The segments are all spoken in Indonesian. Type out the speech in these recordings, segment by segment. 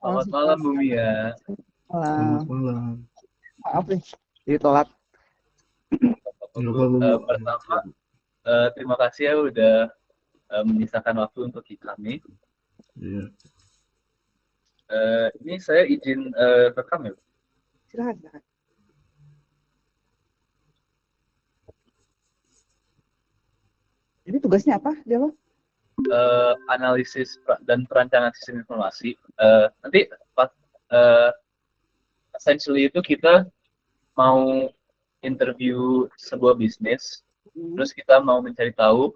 Selamat Malam, malam Bumi ya. Selamat malam. malam. Maaf nih, jadi telat. Bapak Nggak Bu. apa-apa, Bu. Nggak Pertama, apa-apa. terima kasih ya udah menyisakan waktu untuk kami. Iya. Ini saya izin rekam ya. Silakan, silakan. Jadi tugasnya apa, Delo? Analisis dan perancangan sistem informasi. Nanti pas essentially itu kita mau interview sebuah bisnis, Hmm. terus kita mau mencari tahu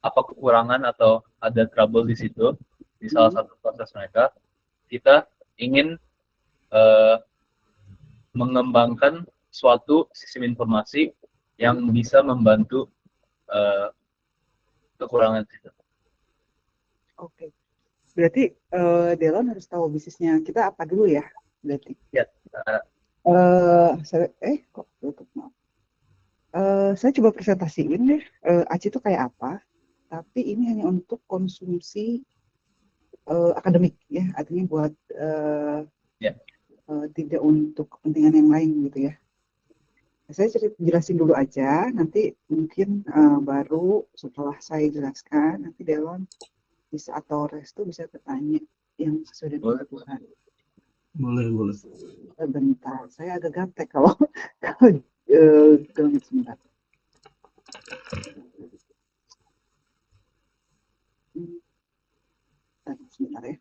apa kekurangan atau ada trouble di situ di salah Hmm. satu proses mereka. Kita ingin eh, mengembangkan suatu sistem informasi yang bisa membantu uh, kekurangan itu. Oke. Berarti Delon harus tahu bisnisnya kita apa dulu ya? Berarti. Ya, Kok tutup? Maaf. Saya coba presentasiin deh. ACI itu kayak apa? Tapi ini hanya untuk konsumsi akademik ya, artinya buat ya. tidak untuk kepentingan yang lain gitu ya. Saya jelasin dulu aja, nanti mungkin baru setelah saya jelaskan, nanti Delon bisa atau Restu bisa bertanya yang sesuai dengan Boleh. kebutuhan. Boleh. Bentar, saya agak gaptek kalau kalau sebentar. Sebentar ya.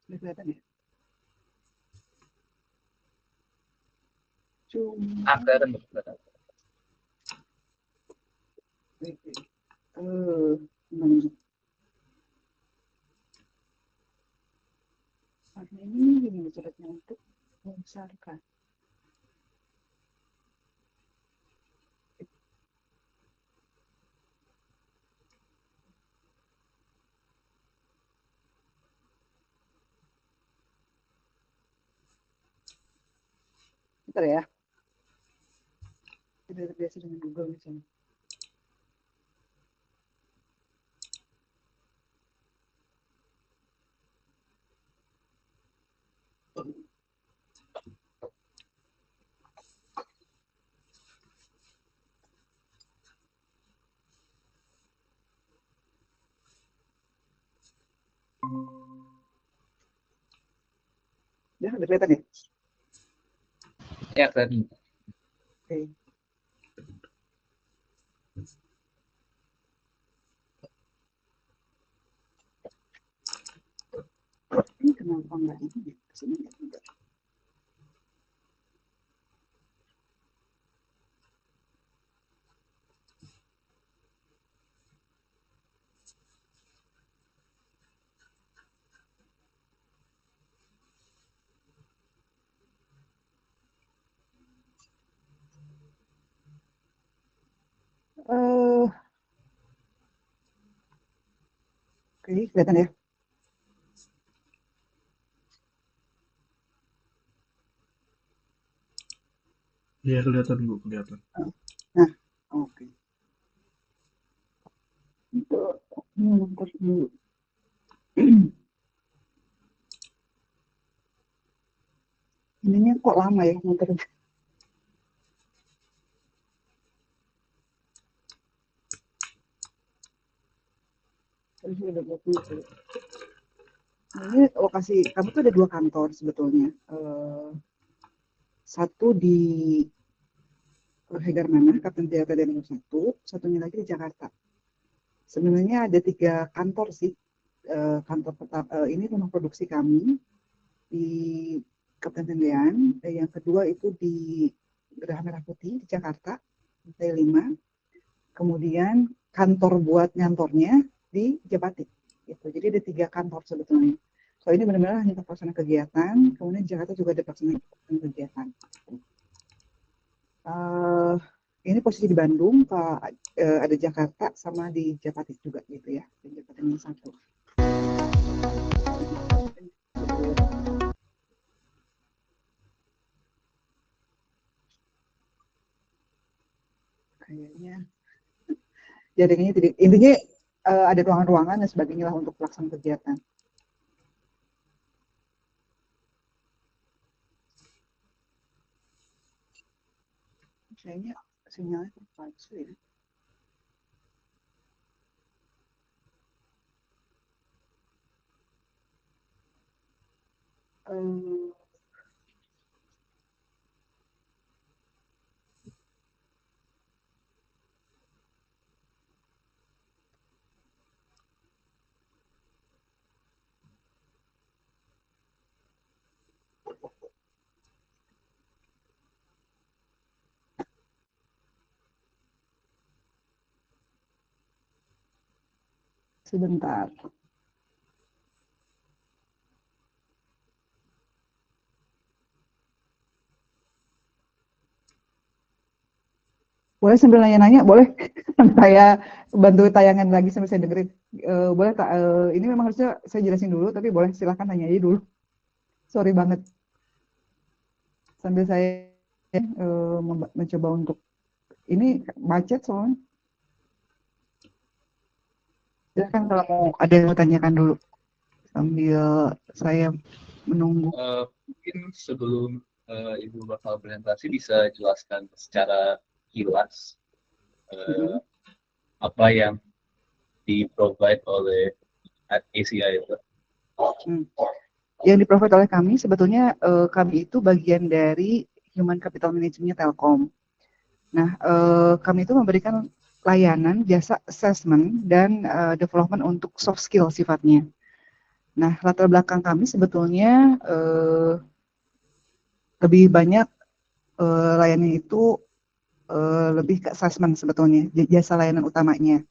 Sudah kelihatan ya? Cuma Kelihatan betul. Karena ini ceritanya untuk membesarkan. Bentar ya. Tidak terbiasa dengan Google misalnya. Ya, udah kelihatan ya? Ya, kelihatan. Oke. Ini kenapa nggak ini? Kesini nggak juga. Oke, kelihatan ya? Iya, kelihatan, Bu. Kelihatan. Nah, oke. Untuk mengangkat dulu. Ininya kok lama ya muternya? Terus udah 20. Nah, ini lokasi kamu tuh ada 2 kantor sebetulnya. Satu di Hegarmana, Kapten Tiara dan nomor 1, satunya lagi di Jakarta. Sebenarnya ada 3 kantor sih. Kantor pertama ini rumah produksi kami di Kapten Tendian. Yang kedua itu di Geraha Merah Putih di Jakarta, lantai 5. Kemudian kantor buat nyantornya di Japati. Gitu. Jadi ada 3 kantor sebetulnya. So ini benar-benar hanya pelaksana kegiatan. Kemudian di Jakarta juga ada pelaksana kegiatan. Ini posisi di Bandung, ada Jakarta sama di Jakarta juga gitu ya, di Jakarta yang satu. Kayaknya jaringannya tidak, intinya ada ruangan-ruangan dan sebagainya lah untuk pelaksanaan kegiatan. Kayaknya sinyalnya palsu ya. Eh, Sebentar. Boleh sambil nanya-nanya, boleh? Saya bantu tayangan lagi sambil saya dengerin. Boleh, Kak? Ini memang harusnya saya jelasin dulu, tapi boleh silahkan nanya aja dulu. Sorry banget. Sambil saya mencoba untuk, ini macet soalnya. Silahkan kalau mau ada yang mau tanyakan dulu. Sambil saya menunggu. Mungkin sebelum Ibu bakal presentasi bisa jelaskan secara kilas apa yang di-provide oleh ACI itu. Yang di-provide oleh kami, sebetulnya kami itu bagian dari Human Capital Management-nya Telkom. Nah, kami itu memberikan layanan jasa assessment dan development untuk soft skill sifatnya. Nah, latar belakang kami sebetulnya lebih banyak layanan itu lebih ke assessment sebetulnya, jasa layanan utamanya.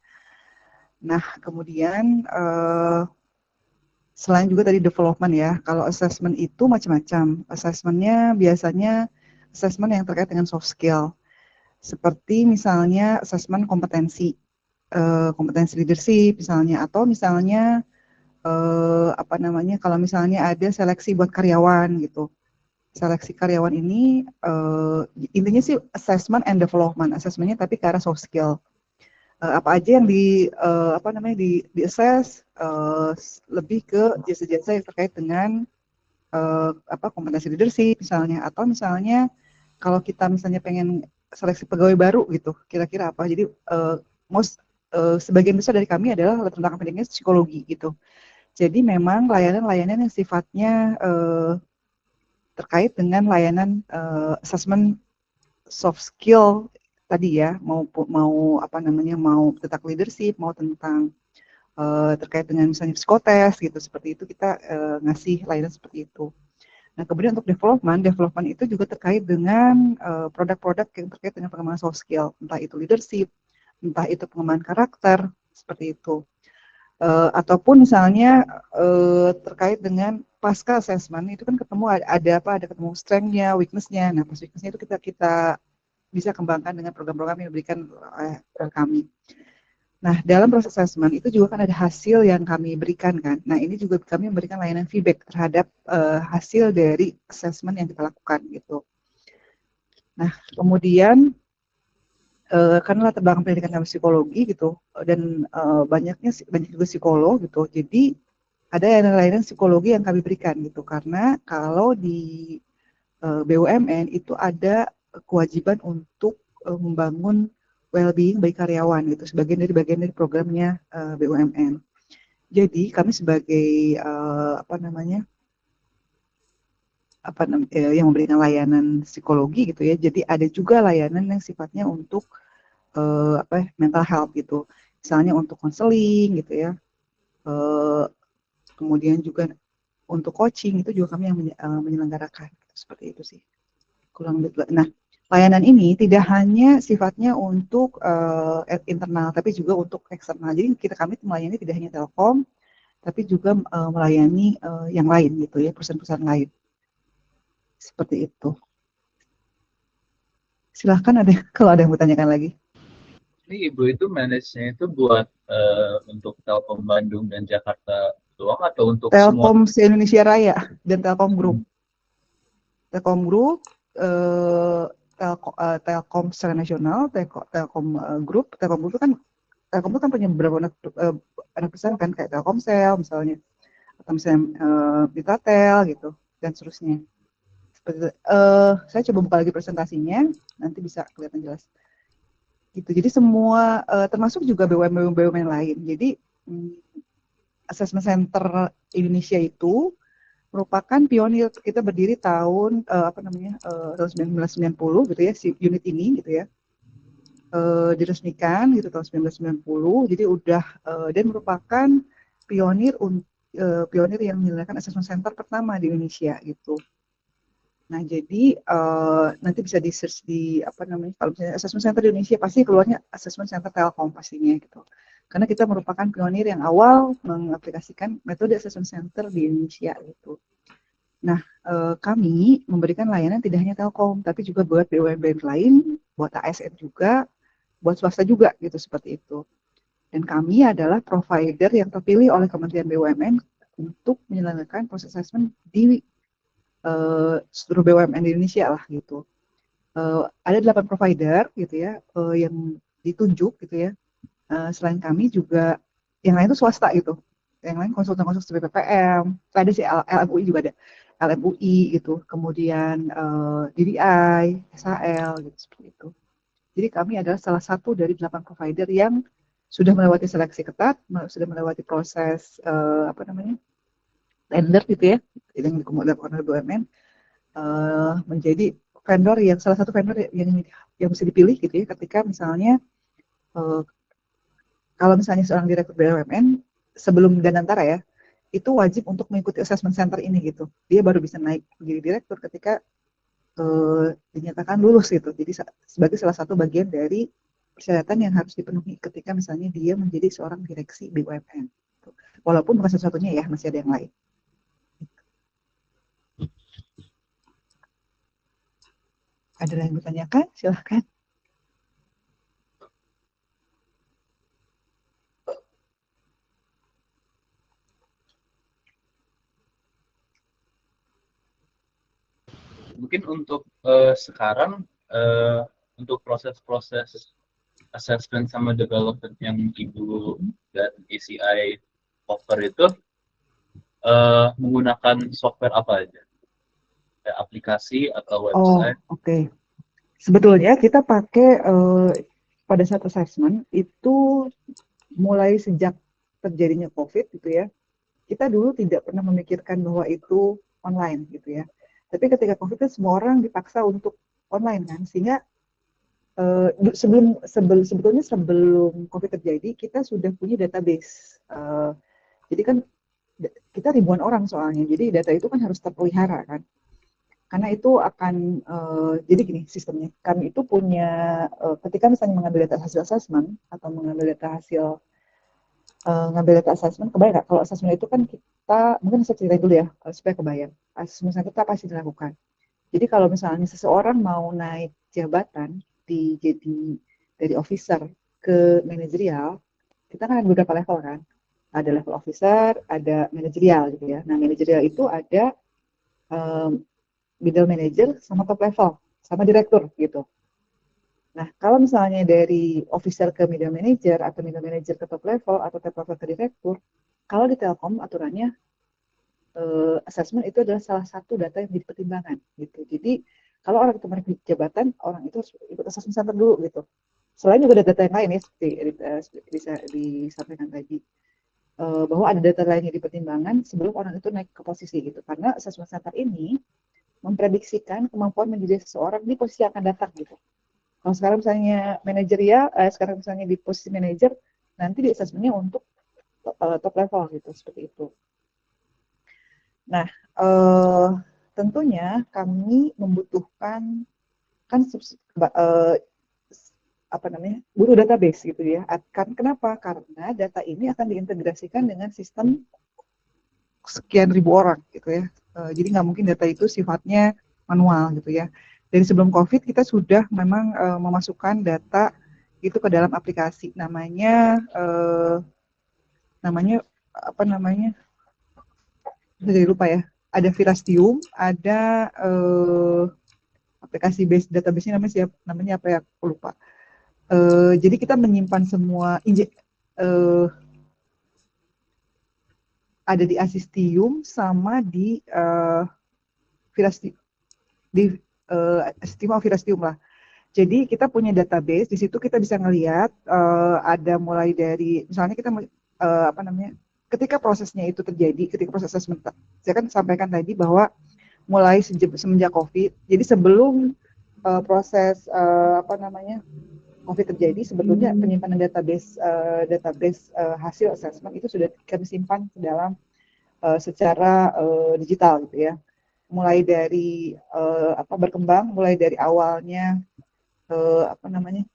Nah, kemudian selain juga tadi development ya, kalau assessment itu macam-macam. Assessment-nya biasanya assessment yang terkait dengan soft skill, seperti misalnya assessment kompetensi leadership misalnya, atau misalnya kalau misalnya ada seleksi buat karyawan gitu. Seleksi karyawan ini intinya sih assessment and development, assessment-nya tapi ke arah soft skill. Apa aja yang di assess lebih ke jasa-jasa yang terkait dengan kompetensi leadership misalnya, atau misalnya kalau kita misalnya pengen seleksi pegawai baru gitu, kira-kira apa. Jadi sebagian besar dari kami adalah latar belakang pendidikannya psikologi gitu. Jadi memang layanan-layanan yang sifatnya terkait dengan layanan assessment soft skill tadi ya, mau tentang leadership, mau tentang terkait dengan misalnya psikotes gitu, seperti itu kita ngasih layanan seperti itu. Nah, kemudian untuk development itu juga terkait dengan produk-produk yang terkait dengan pengembangan soft skill, entah itu leadership, entah itu pengembangan karakter, seperti itu. Ataupun misalnya terkait dengan pasca assessment itu kan ada ketemu strength-nya, weakness-nya. Nah, pas weakness-nya itu kita bisa kembangkan dengan program-program yang diberikan oleh kami. Nah, dalam proses assessment itu juga kan ada hasil yang kami berikan kan. Nah, ini juga kami memberikan layanan feedback terhadap hasil dari assessment yang kita lakukan gitu. Nah, kemudian karena latar belakang pendidikan kami psikologi gitu, dan banyak juga psikolog gitu, jadi ada layanan psikologi yang kami berikan gitu, karena kalau di BUMN itu ada kewajiban untuk membangun well-being bagi karyawan gitu, bagian dari programnya BUMN. Jadi kami sebagai yang memberikan layanan psikologi gitu ya, jadi ada juga layanan yang sifatnya untuk mental health gitu, misalnya untuk konseling gitu ya, kemudian juga untuk coaching itu juga kami yang menyelenggarakan, seperti itu sih kurang lebih. Nah, layanan ini tidak hanya sifatnya untuk internal, tapi juga untuk eksternal. Jadi kami melayani tidak hanya Telkom, tapi juga melayani yang lain gitu ya, perusahaan-perusahaan lain, seperti itu. Silahkan kalau ada yang mau tanyakan lagi. Ini Ibu itu manage-nya itu buat untuk Telkom Bandung dan Jakarta doang atau untuk semua? Telkom se-Indonesia Raya dan Telkom Group. Hmm. Telkom Group, Telkom secara nasional, Telkom Group. Telkom Group itu kan Telkom itu kan punya beberapa anak perusahaan kan, kayak Telkomsel misalnya, atau misalnya Bitratel gitu, dan seterusnya. Saya coba buka lagi presentasinya, nanti bisa kelihatan jelas. Gitu. Jadi semua termasuk juga BUMN lain. Jadi Assessment Center Indonesia itu merupakan pionir. Kita berdiri tahun tahun 1990 gitu ya, si unit ini gitu ya. Diresmikan gitu tahun 1990. Jadi udah dan merupakan pionir pionir yang menyelenggarakan assessment center pertama di Indonesia gitu. Nah, jadi nanti bisa di search di kalau misalnya assessment center di Indonesia pasti keluarnya assessment center Telkom pastinya gitu. Karena kita merupakan pionir yang awal mengaplikasikan metode assessment center di Indonesia gitu. Nah, kami memberikan layanan tidak hanya Telkom, tapi juga buat BUMN lain, buat ASN juga, buat swasta juga gitu seperti itu. Dan kami adalah provider yang terpilih oleh Kementerian BUMN untuk menyelenggarakan proses assessment di seluruh BUMN di Indonesia lah gitu. Ada 8 provider gitu ya yang ditunjuk gitu ya. Selain kami juga yang lain itu swasta gitu. Yang lain konsultan-konsultan BPPM, ada sih LMUI juga ada. LMUI gitu, kemudian DDI, SHL gitu seperti itu. Jadi kami adalah salah satu dari 8 provider yang sudah melewati seleksi ketat, sudah melewati proses tender gitu ya, yang dilakukan oleh BUMN, menjadi vendor yang salah satu vendor yang bisa dipilih gitu ya ketika misalnya kalau misalnya seorang direktur BUMN sebelum Danantara ya itu wajib untuk mengikuti assessment center ini gitu. Dia baru bisa naik menjadi direktur ketika dinyatakan lulus gitu. Jadi sebagai salah satu bagian dari persyaratan yang harus dipenuhi ketika misalnya dia menjadi seorang direksi BUMN. Walaupun bukan satu-satunya ya, masih ada yang lain. Ada yang bertanyakan? Silahkan. Mungkin untuk sekarang untuk proses-proses assessment sama development yang Ibu dan ECI offer itu menggunakan software apa aja? Kayak aplikasi atau website? Oke. Sebetulnya kita pakai pada saat assessment itu mulai sejak terjadinya COVID gitu ya. Kita dulu tidak pernah memikirkan bahwa itu online gitu ya. Tapi ketika COVID kan semua orang dipaksa untuk online kan, sehingga sebetulnya sebelum COVID terjadi kita sudah punya database. Jadi kan kita ribuan orang soalnya, jadi data itu kan harus terpelihara kan. Karena itu akan jadi gini sistemnya. Kami itu punya ketika misalnya mengambil data hasil assessment atau mengambil data hasil ngambil data assessment, kebayang nggak? Kalau assessment itu kan kita, mungkin saya cerita dulu ya, supaya kebayang. Assessment itu apa sih dilakukan? Jadi kalau misalnya seseorang mau naik jabatan jadi dari officer ke manajerial, kita kan ada beberapa level kan. Ada level officer, ada manajerial gitu ya. Nah manajerial itu ada middle manager sama top level, sama direktur gitu. Nah, kalau misalnya dari officer ke middle manager atau middle manager ke top level atau top level ke direktur, kalau di Telkom aturannya assessment itu adalah salah satu data yang menjadi pertimbangan gitu. Jadi kalau orang itu menaik jabatan, orang itu harus ikut assessment center dulu gitu. Selain juga ada data yang lain ya seperti bisa disampaikan tadi bahwa ada data lain yang dipertimbangkan sebelum orang itu naik ke posisi gitu. Karena assessment center ini memprediksikan kemampuan menjadi seseorang di posisi yang akan datang gitu. Kalau sekarang misalnya manajerial, sekarang misalnya di posisi manajer, nanti di assessment-nya untuk top level gitu, seperti itu. Nah, tentunya kami membutuhkan kan butuh database gitu ya. Kenapa? Karena data ini akan diintegrasikan dengan sistem sekian ribu orang gitu ya. Jadi nggak mungkin data itu sifatnya manual gitu ya. Dari sebelum COVID kita sudah memang memasukkan data itu ke dalam aplikasi. Namanya apa namanya? Jadi lupa ya. Ada Virastium, ada aplikasi base database-nya namanya apa ya? Aku lupa. Jadi kita menyimpan semua ada di Asistium sama di Virastium, di Virastium lah. Jadi kita punya database, di situ kita bisa ngelihat ada mulai dari misalnya kita apa namanya, ketika prosesnya itu terjadi, ketika proses assessment, saya kan sampaikan tadi bahwa mulai semenjak COVID, jadi sebelum proses apa namanya COVID terjadi, sebetulnya penyimpanan database hasil assessment itu sudah kami simpan ke dalam secara digital gitu ya. Mulai dari berkembang, mulai dari awalnya apa namanya,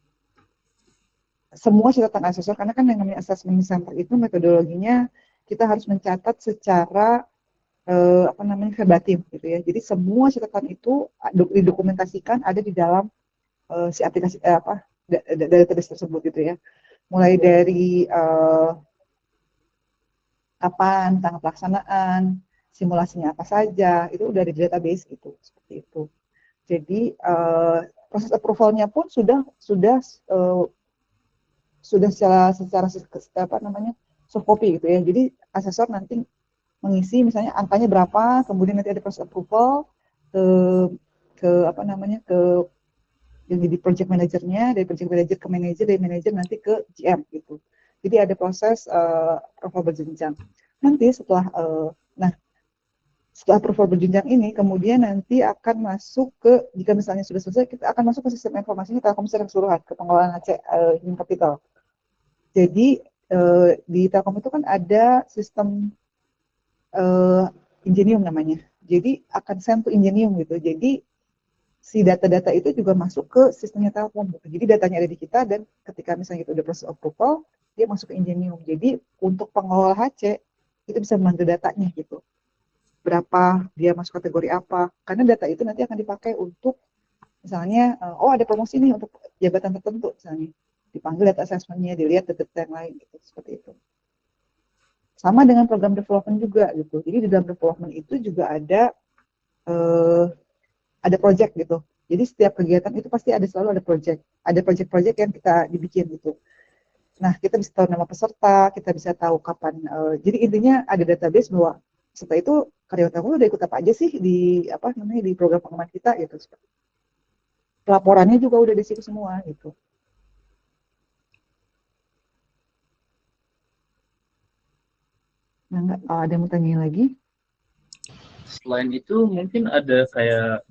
semua catatan asesor, karena kan yang namanya assessment center itu metodologinya kita harus mencatat secara apa namanya verbatim gitu ya. Jadi semua catatan itu didokumentasikan ada di dalam si aplikasi database tersebut gitu ya. Mulai dari kapan, tanggal pelaksanaan, simulasinya apa saja, itu udah ada di database gitu, seperti itu. Jadi proses approval-nya pun sudah secara apa namanya soft copy gitu ya. Jadi asesor nanti mengisi misalnya angkanya berapa, kemudian nanti ada proses approval ke apa namanya ke yang jadi project manajernya, dari project manager ke manajer, dari manajer nanti ke GM gitu. Jadi ada proses approval berjenjang. Nanti setelah setelah approval berjenjang ini, kemudian nanti akan masuk ke, jika misalnya sudah selesai, kita akan masuk ke sistem informasinya Telkomsel keseluruhan, ke pengelolaan human capital. Jadi di Telkom itu kan ada sistem Ingenium namanya. Jadi akan send to Ingenium gitu. Jadi si data-data itu juga masuk ke sistemnya Telkom gitu. Jadi datanya ada di kita, dan ketika misalnya itu udah proses approval, dia masuk ke Ingenium. Jadi untuk pengelola HC itu bisa membantu datanya gitu. Berapa dia masuk kategori apa? Karena data itu nanti akan dipakai untuk misalnya ada promosi nih untuk jabatan tertentu misalnya. Dipanggil data assessment-nya, dilihat data-data yang lain gitu, seperti itu. Sama dengan program development juga gitu. Jadi di dalam development itu juga ada project gitu. Jadi setiap kegiatan itu pasti selalu ada project. Ada project-project yang kita dibikin gitu. Nah, kita bisa tahu nama peserta, kita bisa tahu kapan. Jadi intinya ada database bahwa setelah itu karyawan Telkom udah ikut apa aja sih di di program pengaman kita gitu. Laporannya juga udah di situ semua gitu. Nah, ada yang mau tanya lagi? Selain itu mungkin ada kayak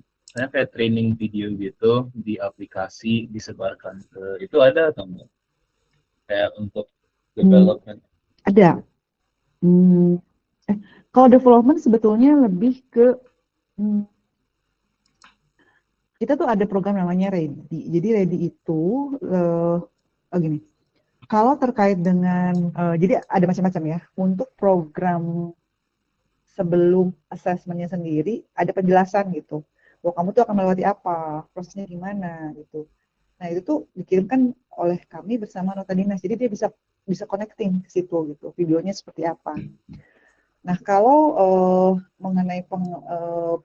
training video gitu di aplikasi disebarkan ke itu, ada atau enggak? Kayak untuk development. Ada. Kalau development sebetulnya lebih ke kita tuh ada program namanya Ready. Jadi Ready itu gini. Kalau terkait dengan jadi ada macam-macam ya. Untuk program sebelum assessment-nya sendiri ada penjelasan gitu. Bahwa kamu tuh akan melewati apa, prosesnya gimana gitu. Nah, itu tuh dikirimkan oleh kami bersama nota dinas. Jadi dia bisa connecting ke situ gitu. Videonya seperti apa. Nah, kalau mengenai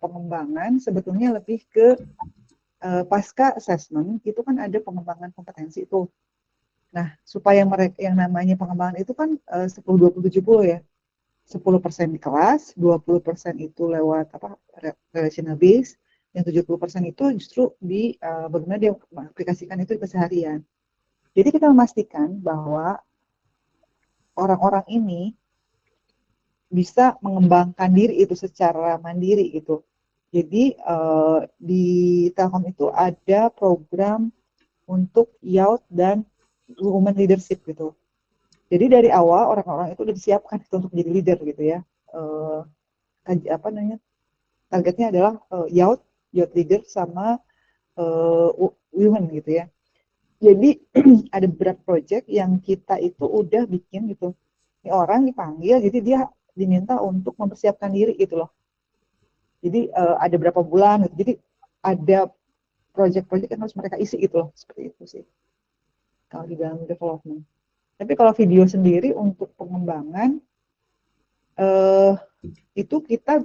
pengembangan sebetulnya lebih ke pasca assessment itu kan ada pengembangan kompetensi itu. Nah, supaya mereka yang namanya pengembangan itu kan 10-20-70 ya. 10% di kelas, 20% itu lewat relational base, yang 70% itu justru di bagaimana dia mengaplikasikan itu di keseharian. Jadi kita memastikan bahwa orang-orang ini bisa mengembangkan diri itu secara mandiri gitu. Jadi di Telkom itu ada program untuk youth dan women leadership gitu. Jadi dari awal orang-orang itu sudah disiapkan untuk menjadi leader gitu ya. Targetnya adalah youth leader sama women gitu ya. Jadi ada beberapa project yang kita itu udah bikin gitu. Ini orang dipanggil, jadi dia diminta untuk mempersiapkan diri gitu loh. Jadi ada berapa bulan gitu. Jadi ada project-project yang harus mereka isi gitu loh, seperti itu sih kalau di dalam development. Tapi kalau video sendiri untuk pengembangan eh, itu kita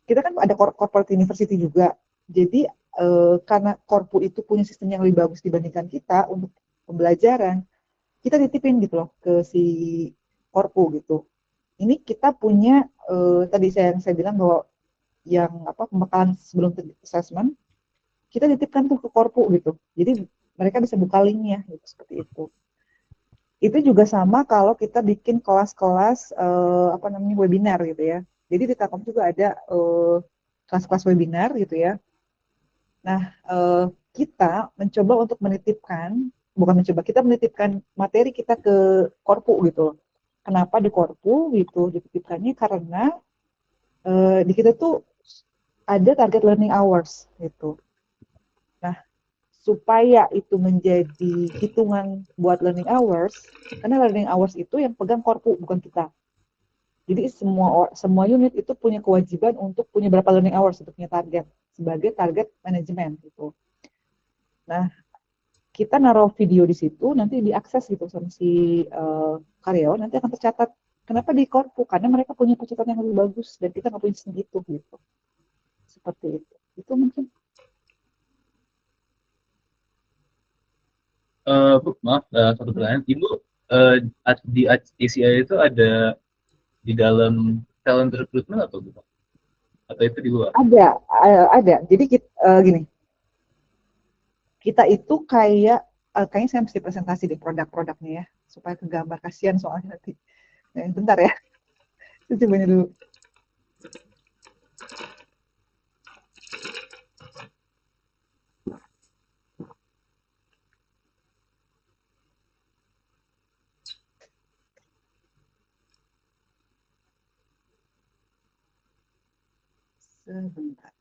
kan ada corporate university juga. Jadi karena korpu itu punya sistem yang lebih bagus dibandingkan kita untuk pembelajaran, kita titipin gitu loh ke si korpu gitu. Ini kita punya tadi saya bilang bahwa yang pembekalan sebelum assessment kita titipkan tuh ke korpu gitu. Jadi mereka bisa buka linknya gitu seperti itu. Itu juga sama kalau kita bikin kelas-kelas webinar gitu ya. Jadi di Telkom juga ada kelas-kelas webinar gitu ya. Nah, kita mencoba untuk kita menitipkan materi kita ke korpu gitu. Kenapa di korpu gitu dititipkannya karena di kita tuh ada target learning hours gitu. Nah, supaya itu menjadi hitungan buat learning hours, karena learning hours itu yang pegang korpu bukan kita. Jadi semua unit itu punya kewajiban untuk punya berapa learning hours, untuk punya target sebagai target manajemen gitu. Nah, kita naruh video di situ, nanti diakses gitu sama si karyawan, nanti akan tercatat. Kenapa di korpu? Karena mereka punya pencatatan yang lebih bagus dan kita nggak punya segitu gitu. Seperti itu. Itu mungkin. Bu, maaf, satu pertanyaan. Ibu di ACI itu ada di dalam talent recruitment atau bukan? Atau itu di luar? Ada. Jadi gini, kita itu kayaknya saya mesti presentasi di produk-produknya ya, supaya kegambar, kasihan soalnya nanti. Bentar ya, itu coba dulu. Sebentar.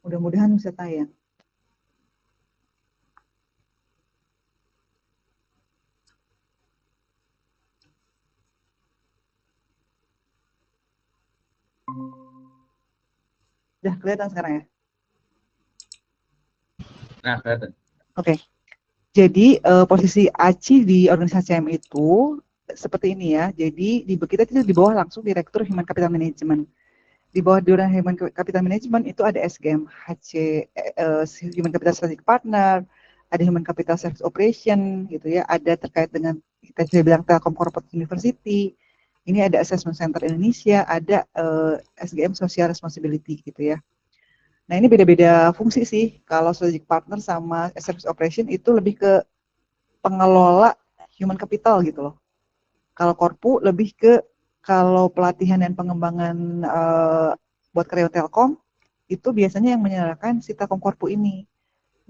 Mudah-mudahan bisa tayang. Udah kelihatan sekarang ya? Nah, kelihatan. Oke. Jadi posisi ACI di organisasi CM itu seperti ini ya. Jadi kita itu di bawah langsung Direktur Human Capital Management. Di bawah Direktur Human Capital Management itu ada SGM, Human Capital Strategic Partner, ada Human Capital Service Operation gitu ya. Ada terkait dengan kita sudah bilang Telkom Corporate University. Ini ada Assessment Center Indonesia, ada SGM Social Responsibility gitu ya. Nah, ini beda-beda fungsi sih. Kalau strategic partner sama service operation itu lebih ke pengelola human capital gitu loh. Kalau korpu lebih ke kalau pelatihan dan pengembangan buat karyawan Telkom itu biasanya yang menyelenggarakan si Telkom Korpu ini.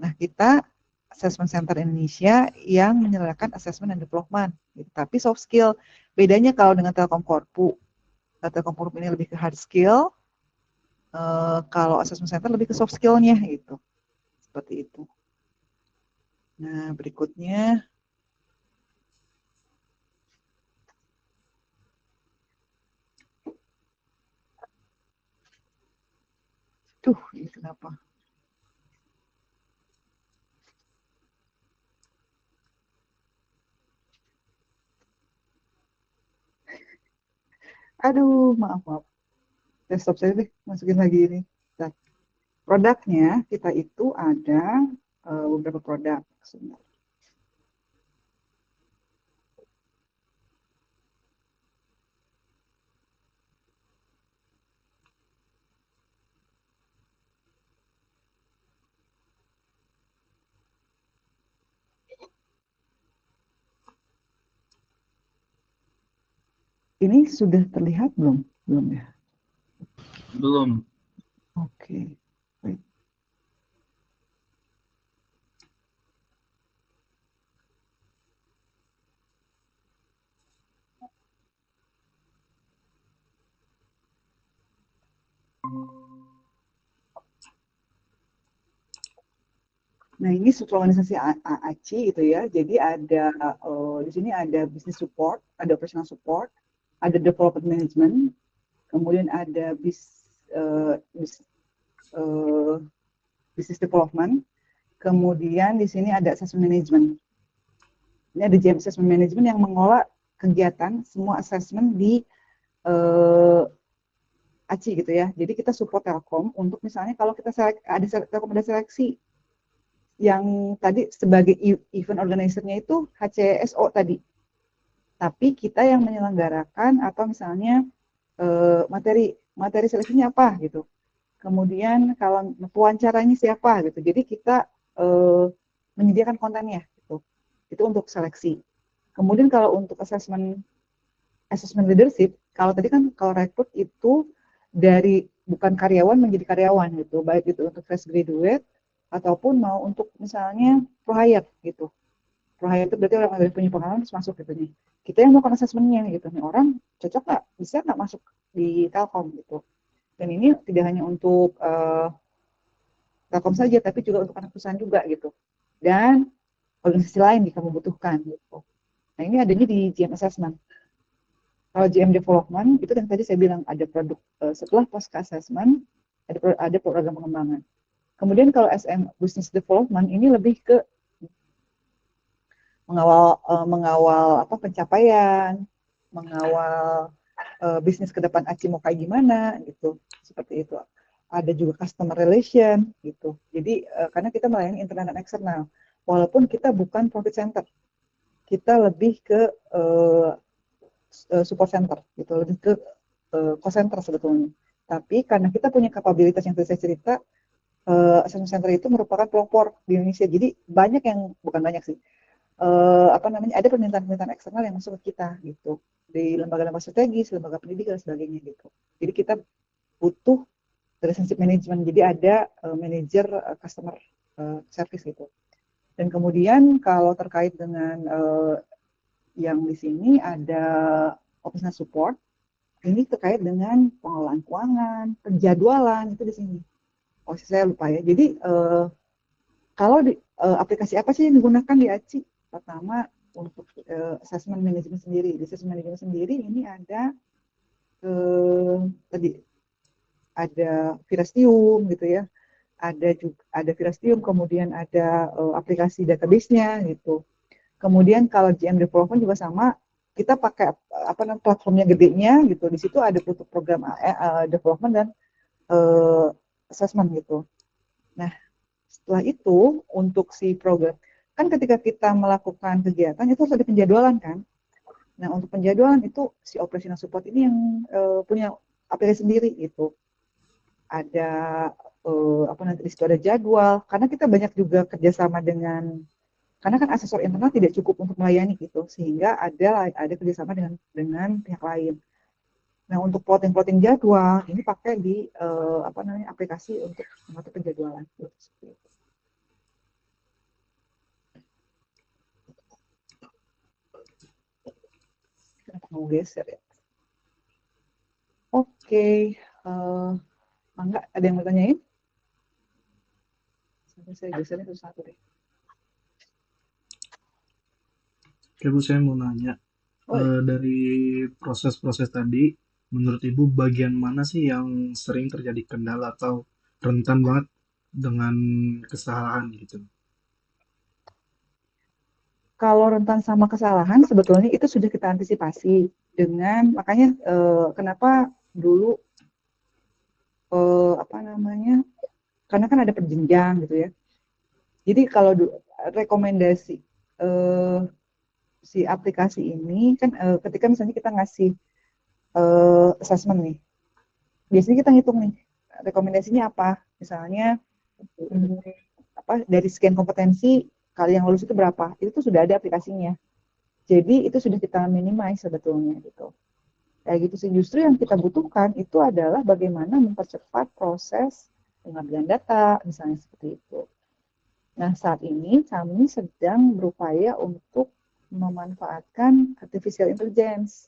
Nah, kita Assessment Center Indonesia yang menyelenggarakan assessment and development. Gitu. Tapi soft skill. Bedanya kalau dengan Telkom Korpu, Telkom Korpu ini lebih ke hard skill, kalau assessment center lebih ke soft skill-nya gitu. Seperti itu. Nah, berikutnya ini kenapa? Aduh, maaf. Desktop saya deh, masukin lagi ini. Nah, produknya kita itu ada beberapa produk. Sebentar. Ini sudah terlihat belum? Belum ya? Belum. Oke. Baik. Nah, ini struktur organisasi ACI gitu ya. Jadi ada di sini ada business support, ada operational support, ada development management, kemudian ada business development, kemudian di sini ada assessment management. Ini ada GM assessment management yang mengolah kegiatan semua assessment di ACI gitu ya. Jadi kita support Telkom untuk misalnya kalau kita ada Telkom ada seleksi yang tadi sebagai event organizer-nya itu HCSO tadi. Tapi kita yang menyelenggarakan atau misalnya materi seleksinya apa gitu. Kemudian kalau pewawancaranya siapa gitu. Jadi kita menyediakan kontennya gitu. Itu untuk seleksi. Kemudian kalau untuk assessment leadership, kalau tadi kan kalau rekrut itu dari bukan karyawan menjadi karyawan gitu, baik itu untuk fresh graduate ataupun mau untuk misalnya pro hire gitu. Pro hire itu berarti orang yang punya pengalaman terus masuk gitu nih. Kita yang melakukan assessment-nya gitu nih, orang cocok nggak, bisa nggak masuk di Telkom gitu. Dan ini tidak hanya untuk Telkom saja, tapi juga untuk anak perusahaan juga gitu. Dan organisasi lain jika membutuhkan gitu. Nah ini adanya di GM Assessment. Kalau GM Development itu yang tadi saya bilang ada produk setelah pasca assessment ada program pengembangan. Kemudian kalau SM Business Development ini lebih ke mengawal apa pencapaian, mengawal bisnis ke depan ACI mau kayak gimana gitu, seperti itu. Ada juga customer relation gitu. Jadi karena kita melayani internal dan eksternal, walaupun kita bukan profit center, kita lebih ke support center gitu, lebih ke cost center sebetulnya. Tapi karena kita punya kapabilitas yang tadi saya cerita, assessment center itu merupakan pelopor di Indonesia. Jadi banyak yang bukan banyak sih, ada permintaan-permintaan eksternal yang masuk ke kita gitu, di lembaga-lembaga strategis, lembaga pendidikan dan sebagainya gitu. Jadi kita butuh relationship management. Jadi ada manajer customer service gitu. Dan kemudian kalau terkait dengan yang di sini ada operational support, ini terkait dengan pengelolaan keuangan, penjadwalan itu di sini. Oh saya lupa ya. Jadi kalau di aplikasi apa sih yang digunakan di ACI? Pertama untuk assessment management sendiri. Di assessment management sendiri ini ada tadi ada Virastium gitu ya. Ada Virastium, kemudian ada aplikasi database-nya gitu. Kemudian kalau GM Development juga sama, kita pakai platformnya gedenya gitu. Di situ ada untuk program development dan assessment gitu. Nah, setelah itu untuk si program, kan ketika kita melakukan kegiatan itu harus ada penjadwalan kan. Nah, untuk penjadwalan itu si operational support ini yang punya aplikasi sendiri gitu. Ada nanti di situ ada jadwal, karena kita banyak juga kerjasama dengan, karena kan asesor internal tidak cukup untuk melayani gitu, sehingga ada kerjasama dengan pihak lain. Nah untuk plotting jadwal ini pakai di aplikasi untuk mengatur penjadwalan. Kenapa mau geser ya? Oke, Mangga ada yang mau tanyain? Sampai saya gesernya satu deh. Oke Bu, saya mau nanya, dari proses-proses tadi, menurut Ibu bagian mana sih yang sering terjadi kendala atau rentan banget dengan kesalahan gitu? Kalau rentan sama kesalahan, sebetulnya itu sudah kita antisipasi dengan, makanya kenapa dulu karena kan ada perjenjang gitu ya. Jadi kalau rekomendasi si aplikasi ini kan ketika misalnya kita ngasih assessment nih, biasanya kita ngitung nih rekomendasinya apa, misalnya dari sekian kompetensi kali yang lulus itu berapa, itu tuh sudah ada aplikasinya. Jadi itu sudah kita minimize sebetulnya gitu. Kayak gitu sih, justru yang kita butuhkan itu adalah bagaimana mempercepat proses pengambilan data, misalnya seperti itu. Nah, saat ini kami sedang berupaya untuk memanfaatkan artificial intelligence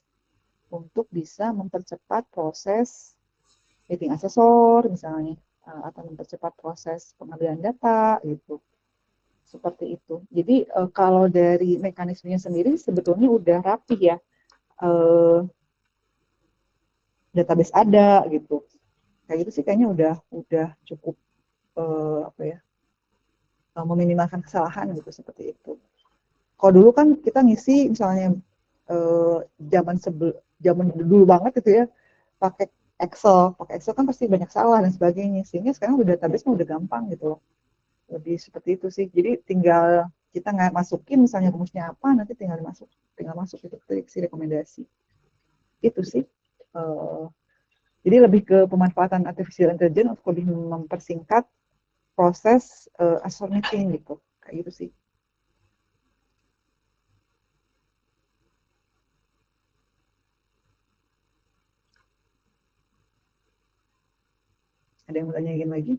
untuk bisa mempercepat proses meeting asesor misalnya, atau mempercepat proses pengambilan data gitu. Seperti itu. Jadi kalau dari mekanismenya sendiri sebetulnya udah rapi ya. Database ada gitu. Kayak gitu sih kayaknya udah cukup apa ya, meminimalkan kesalahan gitu seperti itu. Kalau dulu kan kita ngisi misalnya zaman dulu banget gitu ya, pakai Excel kan pasti banyak salah dan sebagainya. Sehingga sekarang udah database udah gampang gitu loh. Lebih seperti itu sih. Jadi tinggal kita nggak masukin misalnya rumusnya apa, nanti tinggal masuk itu klik si rekomendasi. Itu sih. Jadi lebih ke pemanfaatan artificial intelligence untuk lebih mempersingkat proses assessment meeting gitu. Kayak gitu sih. Ada yang mau tanyain lagi?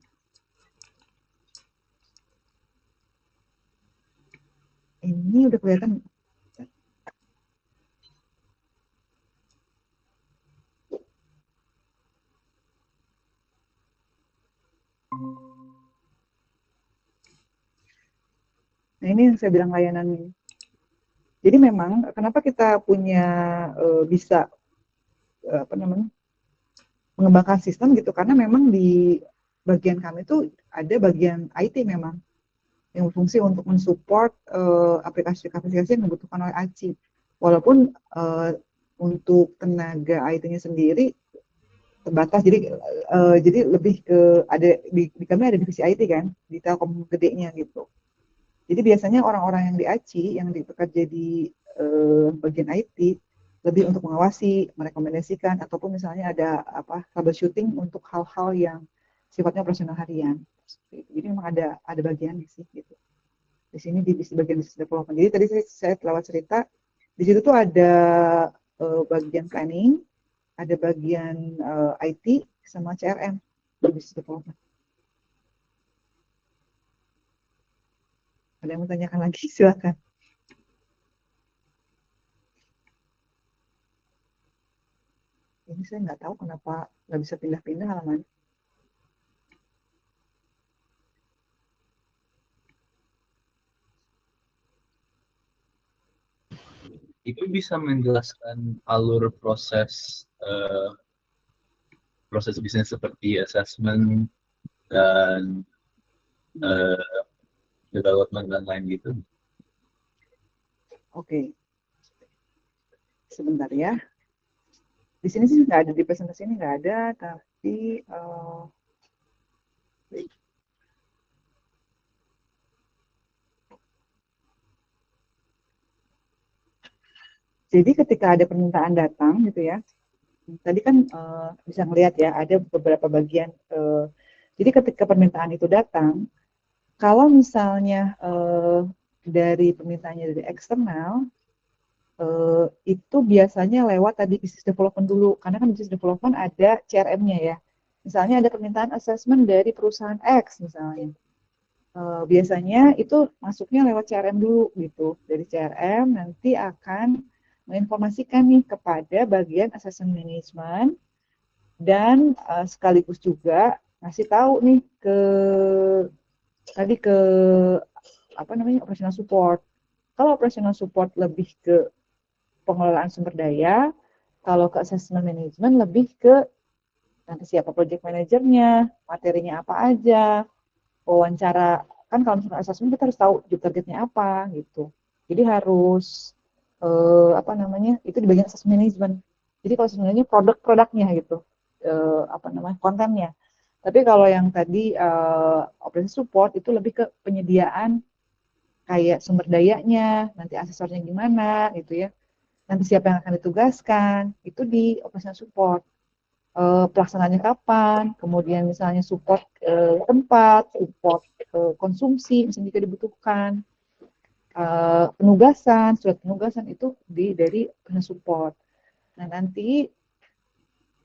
Ini udah kelihatan. Nah ini yang saya bilang layanan ini. Jadi memang kenapa kita punya bisa apa namanya mengembangkan sistem gitu, karena memang di bagian kami itu ada bagian IT memang yang berfungsi untuk mensupport aplikasi-aplikasi yang dibutuhkan oleh ACI. Walaupun untuk tenaga IT-nya sendiri terbatas, jadi lebih ke ada di kami ada divisi IT kan di Telkom gedenya gitu. Jadi biasanya orang-orang yang di ACI yang bekerja di bagian IT lebih untuk mengawasi, merekomendasikan, ataupun misalnya ada troubleshooting untuk hal-hal yang sifatnya operasional harian. Jadi memang ada bagiannya sih gitu. Di sini di bagian business development. Jadi tadi saya lewat cerita di situ tuh ada bagian planning, ada bagian IT sama CRM di business development. Ada yang mau tanyakan lagi? Silakan. Ini saya nggak tahu kenapa nggak bisa pindah-pindah halaman. Itu bisa menjelaskan alur proses proses bisnis seperti assessment dan development dan lain gitu. Oke. Sebentar ya. Di sini sih nggak ada, di presentasi ini nggak ada, tapi jadi ketika ada permintaan datang gitu ya, tadi kan bisa ngelihat ya ada beberapa bagian. Jadi ketika permintaan itu datang, kalau misalnya dari permintaannya dari eksternal, itu biasanya lewat tadi business development dulu, karena kan business development ada CRM-nya ya. Misalnya ada permintaan assessment dari perusahaan X misalnya. Biasanya itu masuknya lewat CRM dulu gitu. Dari CRM nanti akan menginformasikan nih kepada bagian assessment management dan sekaligus juga ngasih tahu nih ke operational support. Kalau operational support lebih ke pengelolaan sumber daya, kalau ke assessment management lebih ke nanti siapa project manajernya, materinya apa aja, wawancara. Kan kalau misalnya assessment kita harus tahu job targetnya apa gitu. Jadi harus itu di bagian assessment management. Jadi kalau sebenarnya produk-produknya gitu, kontennya. Tapi kalau yang tadi operation support itu lebih ke penyediaan kayak sumber dayanya, nanti asesornya gimana gitu ya. Nanti siapa yang akan ditugaskan, itu di operational support. Pelaksanaannya kapan, kemudian misalnya support tempat, support konsumsi, misalnya jika dibutuhkan, penugasan, surat penugasan itu dari operational support. Nah nanti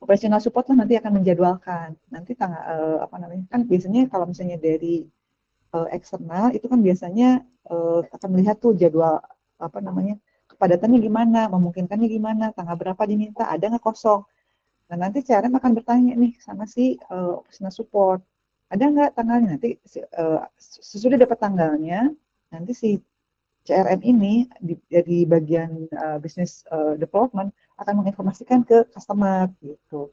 operational support kan nanti akan menjadwalkan, nanti kan biasanya kalau misalnya dari eksternal itu kan biasanya akan melihat tuh jadwal kepadatannya gimana, memungkinkannya gimana, tanggal berapa diminta, ada nggak kosong. Nah nanti CRM akan bertanya nih sama si operational support, ada nggak tanggalnya, nanti sesudah dapat tanggalnya, nanti si CRM ini di bagian business development akan menginformasikan ke customer gitu.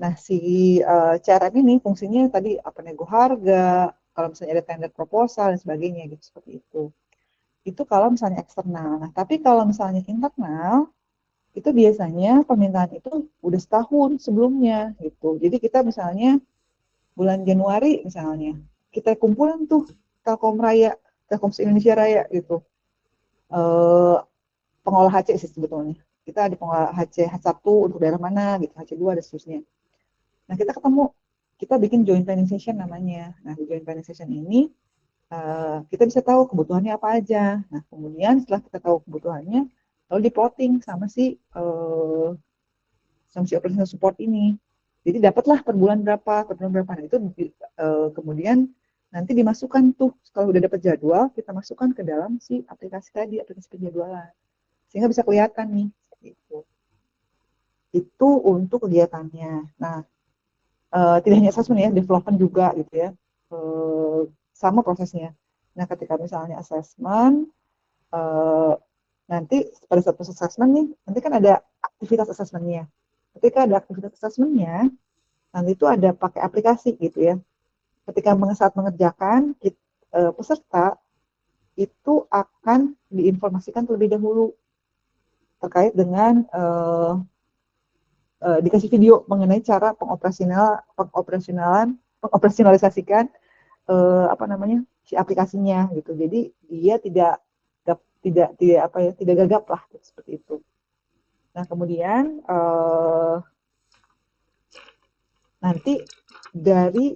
Nah, si CRM ini fungsinya tadi apa, nego harga, kalau misalnya ada tender proposal dan sebagainya gitu, seperti itu. Itu kalau misalnya eksternal. Nah, tapi kalau misalnya internal, itu biasanya permintaan itu udah setahun sebelumnya gitu. Jadi kita misalnya bulan Januari misalnya, kita kumpulin tuh Telkom Raya, Telkom Indonesia Raya gitu. Eh, Pengolah HC sih sebetulnya. Kita ada pengolah HC H1 untuk daerah mana gitu, HC2 dan seterusnya. Nah, kita ketemu, kita bikin joint planning session namanya. Nah, di joint planning session ini kita bisa tahu kebutuhannya apa aja. Nah, kemudian setelah kita tahu kebutuhannya, lalu di-plotting sama si operational support ini. Jadi dapatlah per bulan berapa, per bulan berapa. Nah, itu kemudian nanti dimasukkan tuh, kalau udah dapat jadwal, kita masukkan ke dalam si aplikasi tadi, aplikasi penjadwalan. Sehingga bisa kelihatan nih, gitu. Itu untuk kegiatannya. Nah, tidak hanya assessment ya, development juga gitu ya. Sama prosesnya. Nah, ketika misalnya assessment, nanti pada saat proses assessment nih, nanti kan ada aktivitas assessment-nya. Ketika ada aktivitas assessment-nya, nanti itu ada pakai aplikasi gitu ya. Ketika saat mengerjakan, peserta itu akan diinformasikan terlebih dahulu terkait dengan dikasih video mengenai cara pengoperasionalisasikan apa namanya si aplikasinya gitu. Jadi dia tidak apa ya, tidak gagap lah seperti itu. Nah, kemudian nanti dari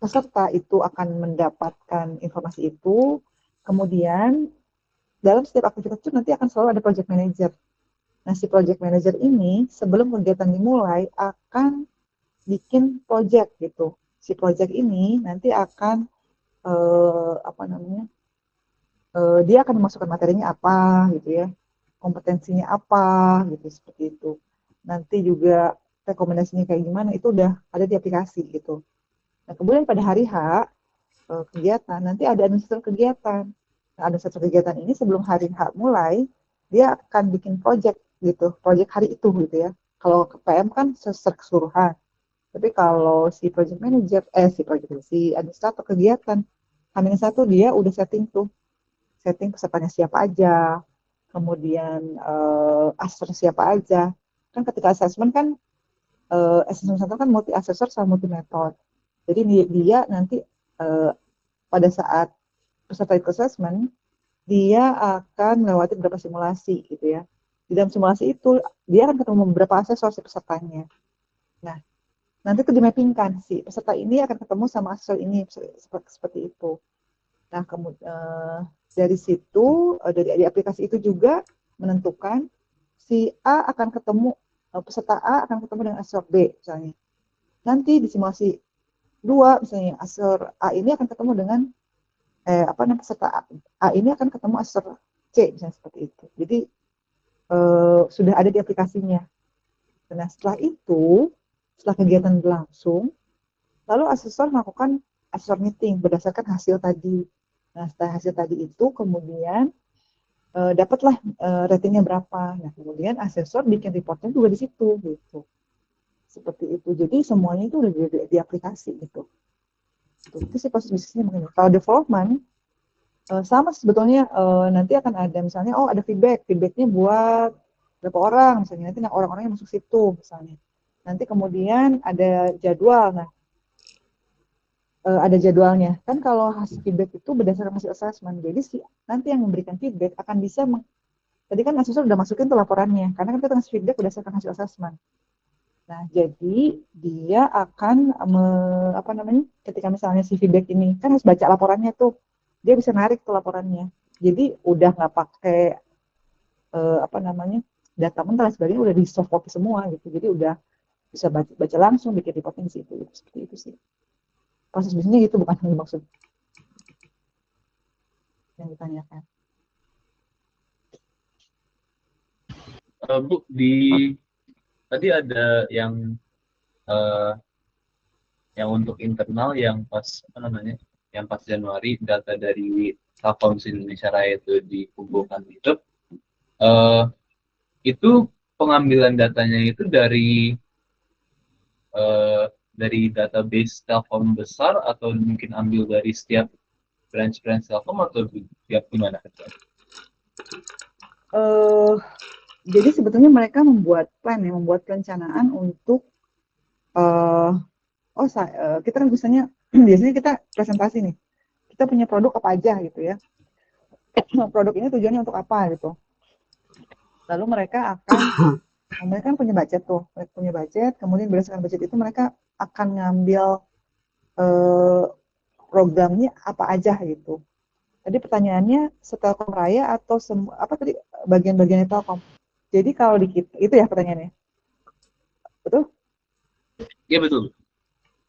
peserta itu akan mendapatkan informasi itu. Kemudian dalam setiap aktivitas itu nanti akan selalu ada project manager. Nah, si project manager ini sebelum kegiatan dimulai akan bikin project gitu. Si project ini nanti akan apa namanya? Dia akan memasukkan materinya apa gitu ya. Kompetensinya apa gitu, seperti itu. Nanti juga rekomendasinya kayak gimana itu udah ada di aplikasi gitu. Nah, kemudian pada hari H kegiatan nanti ada administrator kegiatan. Nah, administrator kegiatan ini sebelum hari H mulai dia akan bikin project gitu, project hari itu gitu ya. Kalau ke PM kan secara keseluruhan. Tapi kalau si administrator kegiatan H-1 dia udah setting pesertanya siapa aja, kemudian asesor siapa aja. Kan ketika assessment kan assessment center kan multi asesor sama multi metode. Jadi dia nanti pada saat peserta ikut assessment, dia akan melewati beberapa simulasi gitu ya. Di dalam simulasi itu, dia akan ketemu beberapa asesor si pesertanya. Nah, nanti itu dimappingkan, si peserta ini akan ketemu sama asesor ini, seperti itu. Nah, kemudian dari situ, dari aplikasi itu juga menentukan si A akan ketemu, peserta A akan ketemu dengan asesor B misalnya. Nanti di simulasi 2 misalnya asesor A ini akan ketemu dengan peserta A ini akan ketemu asesor C misalnya, seperti itu. Jadi sudah ada di aplikasinya. Nah, setelah itu, setelah kegiatan berlangsung, lalu asesor melakukan asesor meeting berdasarkan hasil tadi. Nah, setelah hasil tadi itu kemudian dapatlah ratingnya berapa. Nah, kemudian asesor bikin reportnya juga di situ gitu. Seperti itu. Jadi semuanya itu udah di aplikasi gitu. Itu sih proses bisnisnya mungkin. Kalau development sama sebetulnya nanti akan ada misalnya ada feedbacknya buat berapa orang misalnya, nanti orang-orang yang masuk situ misalnya. Nanti kemudian ada jadwal. Nah, ada jadwalnya. Kan kalau hasil feedback itu berdasarkan hasil assessment. Jadi nanti yang memberikan feedback akan bisa tadi kan asesor udah masukin tuh laporannya. Karena kan kita ngasih feedback berdasarkan hasil assessment. Nah, jadi dia akan ketika misalnya si feedback ini kan harus baca laporannya tuh. Dia bisa narik tuh laporannya. Jadi udah nggak pakai data mentah dan sebagainya, udah di soft copy semua gitu. Jadi udah bisa baca langsung, bikin reporting di situ. Seperti itu sih. Proses bisnisnya gitu, bukan yang dimaksud yang ditanyakan. Bu, tadi ada yang untuk internal yang pas yang pas Januari data dari Telkom Indonesia Raya itu dikumpulkan itu pengambilan datanya itu dari dari database Telkom besar atau mungkin ambil dari setiap branch-branch Telkom atau tiap gimana? Eh, jadi sebetulnya mereka membuat plan ya, membuat perencanaan untuk kita kan biasanya kita presentasi nih, kita punya produk apa aja gitu ya. Produk ini tujuannya untuk apa gitu. Lalu mereka kan punya budget tuh, mereka punya budget, kemudian berdasarkan budget itu mereka akan ngambil eh, programnya apa aja gitu. Tadi pertanyaannya setelkom raya atau apa tadi bagian-bagiannya Telkom. Jadi kalau di kita itu ya pertanyaannya, betul? Iya betul.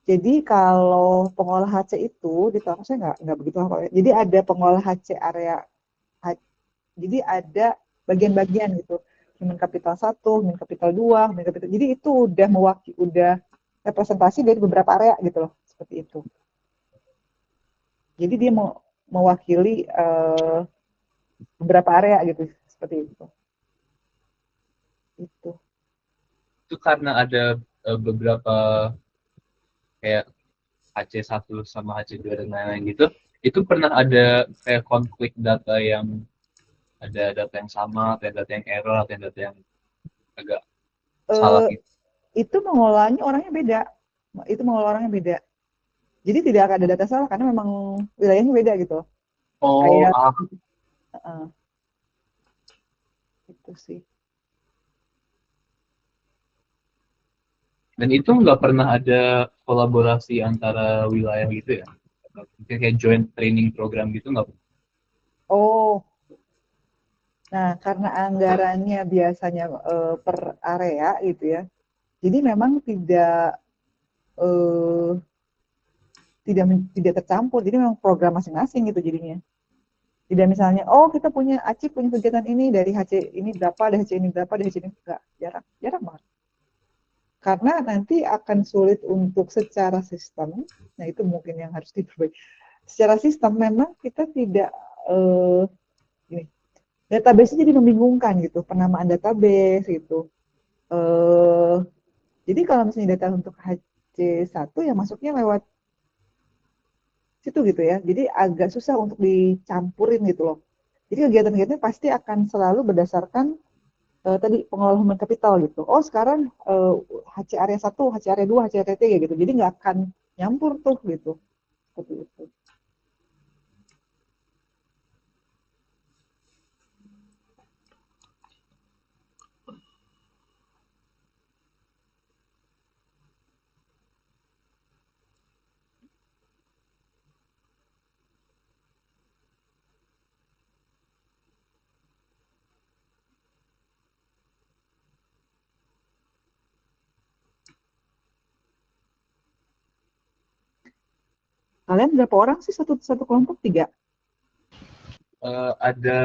Jadi kalau pengolah HC itu di Telkom saya nggak begitu hafal ya. Jadi ada pengolah HC area, jadi ada bagian-bagian gitu. Human capital 1, human capital 2, human capital. Jadi itu udah representasi dari beberapa area gitu loh, seperti itu. Jadi dia mau mewakili beberapa area gitu, seperti itu. Itu karena ada beberapa kayak HC1 sama HC2 dan lain-lain gitu, itu pernah ada kayak konflik data yang ada data yang sama, ada data yang error, ada data yang agak salah gitu. Itu mengolahnya orangnya beda. Jadi tidak akan ada data salah karena memang wilayahnya beda gitu. Oh, Itu sih. Dan itu nggak pernah ada kolaborasi antara wilayah gitu ya? Kayak joint training program gitu nggak? Oh, nah karena anggarannya biasanya per area gitu ya. Jadi memang eh, tidak tercampur. Jadi memang program masing-masing gitu jadinya. Tidak misalnya, oh kita punya ACIP punya kegiatan ini dari HC ini berapa, dari HC ini berapa, dari HC ini enggak. Jarang banget. Karena nanti akan sulit untuk secara sistem, nah itu mungkin yang harus diperbaiki. Secara sistem memang kita tidak, ini, database-nya jadi membingungkan gitu, penamaan database gitu. Jadi kalau misalnya data untuk HC1 ya masuknya lewat situ gitu ya. Jadi agak susah untuk dicampurin gitu loh. Jadi kegiatan-kegiatan pasti akan selalu berdasarkan tadi pengelolaan human capital gitu. Oh sekarang HC area 1, HC area 2, HC area 3 gitu. Jadi nggak akan nyampur tuh gitu. Seperti itu. Kalian berapa orang sih satu kelompok? 3? Ada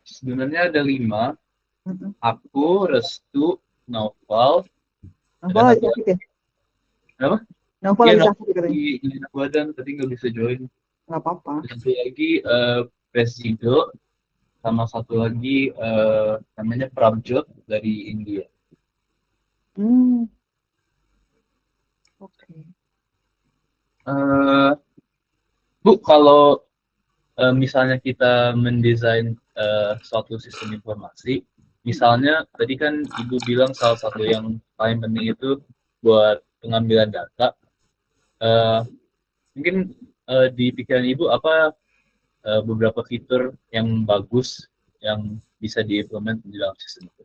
sebenarnya ada 5. Aku, Restu, Noval, Novel lagi sakit ya? Apa? Novel Iya, lagi sakit katanya. enak badan tadi nggak bisa join. Nggak apa-apa. Satu lagi Presido, sama satu lagi namanya Prabjot dari India. Oke. Bu, kalau misalnya kita mendesain suatu sistem informasi, misalnya tadi kan Ibu bilang salah satu yang paling penting itu buat pengambilan data. Mungkin di pikiran Ibu apa beberapa fitur yang bagus yang bisa diimplement di dalam sistem itu?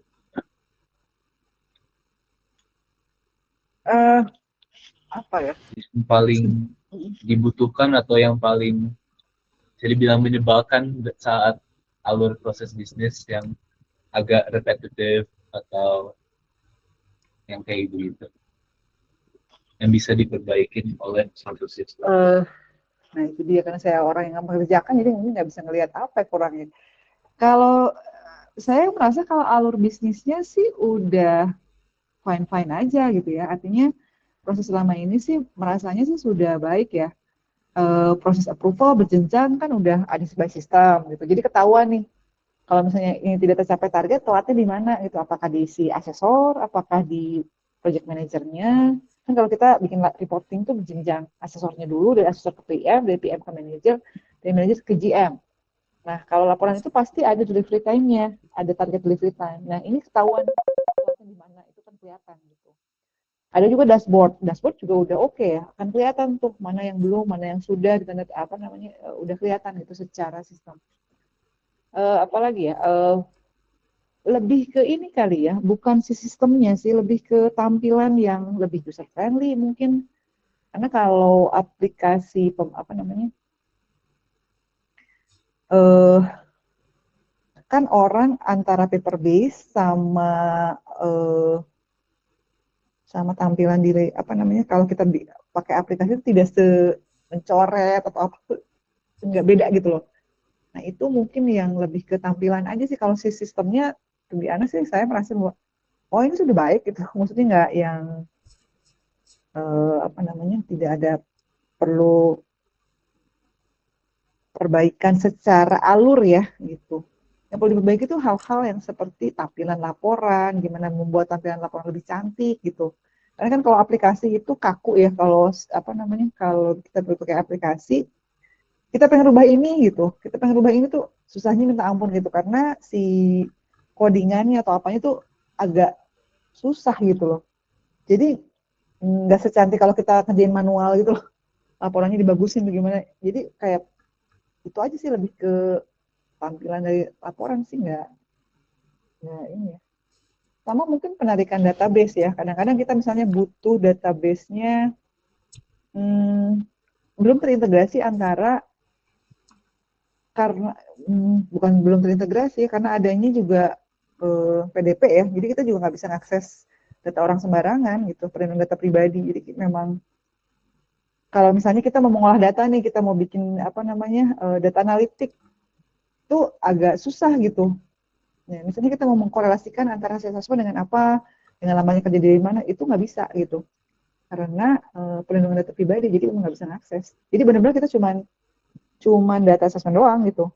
Apa ya? Yang paling dibutuhkan atau yang paling bisa dibilang menyebalkan saat alur proses bisnis yang agak repetitif atau yang kayak gitu yang bisa diperbaiki oleh satu sistem. Nah itu dia karena saya orang yang mengerjakan jadi mungkin nggak bisa ngelihat apa kurangnya. Kalau saya merasa kalau alur bisnisnya sih udah fine-fine aja gitu ya. Artinya proses selama ini sih merasanya sih sudah baik ya. Proses approval berjenjang kan udah ada sebuah sistem gitu. Jadi ketahuan nih kalau misalnya ini tidak tercapai target, telatnya di mana gitu. Apakah di si asesor, apakah di project manajernya, kan Kan kalau kita bikin reporting tuh berjenjang, asesornya dulu, dari asesor ke PM, dari PM ke manajer, dari manajer ke GM. Nah, kalau laporan itu pasti ada delivery time-nya, ada target delivery time. Nah, ini ketahuan di mana, itu kan kelihatan gitu. Ada juga dashboard juga udah oke ya, akan kelihatan tuh mana yang belum, mana yang sudah, ditanda apa namanya, udah kelihatan gitu secara sistem. Apalagi ya, lebih ke ini kali ya, bukan si sistemnya sih, lebih ke tampilan yang lebih user friendly mungkin. Karena kalau aplikasi apa namanya, eh kan orang antara paper base sama eh, sama tampilan di apa namanya, kalau kita pakai aplikasi itu tidak mencoret atau apa tuh nggak beda gitu loh. Nah itu mungkin yang lebih ke tampilan aja sih. Kalau si sistemnya, kebiasaan sih saya merasa bahwa oh ini sudah baik gitu. Maksudnya nggak yang apa namanya, tidak ada perlu perbaikan secara alur ya gitu. Yang perlu diperbaiki itu hal-hal yang seperti tampilan laporan, gimana membuat tampilan laporan lebih cantik gitu. Karena kan kalau aplikasi itu kaku ya, kalau apa namanya, kalau kita pakai aplikasi, kita pengen rubah ini gitu, kita pengen rubah ini tuh susahnya minta ampun gitu, karena si codingannya atau apanya tuh agak susah gitu loh. Jadi nggak secantik kalau kita kerjain manual gitu loh, laporannya dibagusin bagaimana. Jadi kayak itu aja sih, lebih ke tampilan dari laporan sih, nggak ini ya. Sama mungkin penarikan database ya. Kadang-kadang kita misalnya butuh database-nya belum terintegrasi antara, karena bukan belum terintegrasi karena adanya juga PDP ya. Jadi kita juga nggak bisa ngakses data orang sembarangan gitu, perlindungan data pribadi. Jadi memang kalau misalnya kita mau mengolah data nih, kita mau bikin apa namanya, data analitik, itu agak susah gitu. Nah, misalnya kita mau mengkorelasikan antara hasil assessment dengan apa, dengan lamanya kerja di mana, itu nggak bisa gitu. Karena perlindungan data pribadi, jadi nggak bisa ngakses. Jadi benar-benar kita cuman data assessment doang gitu.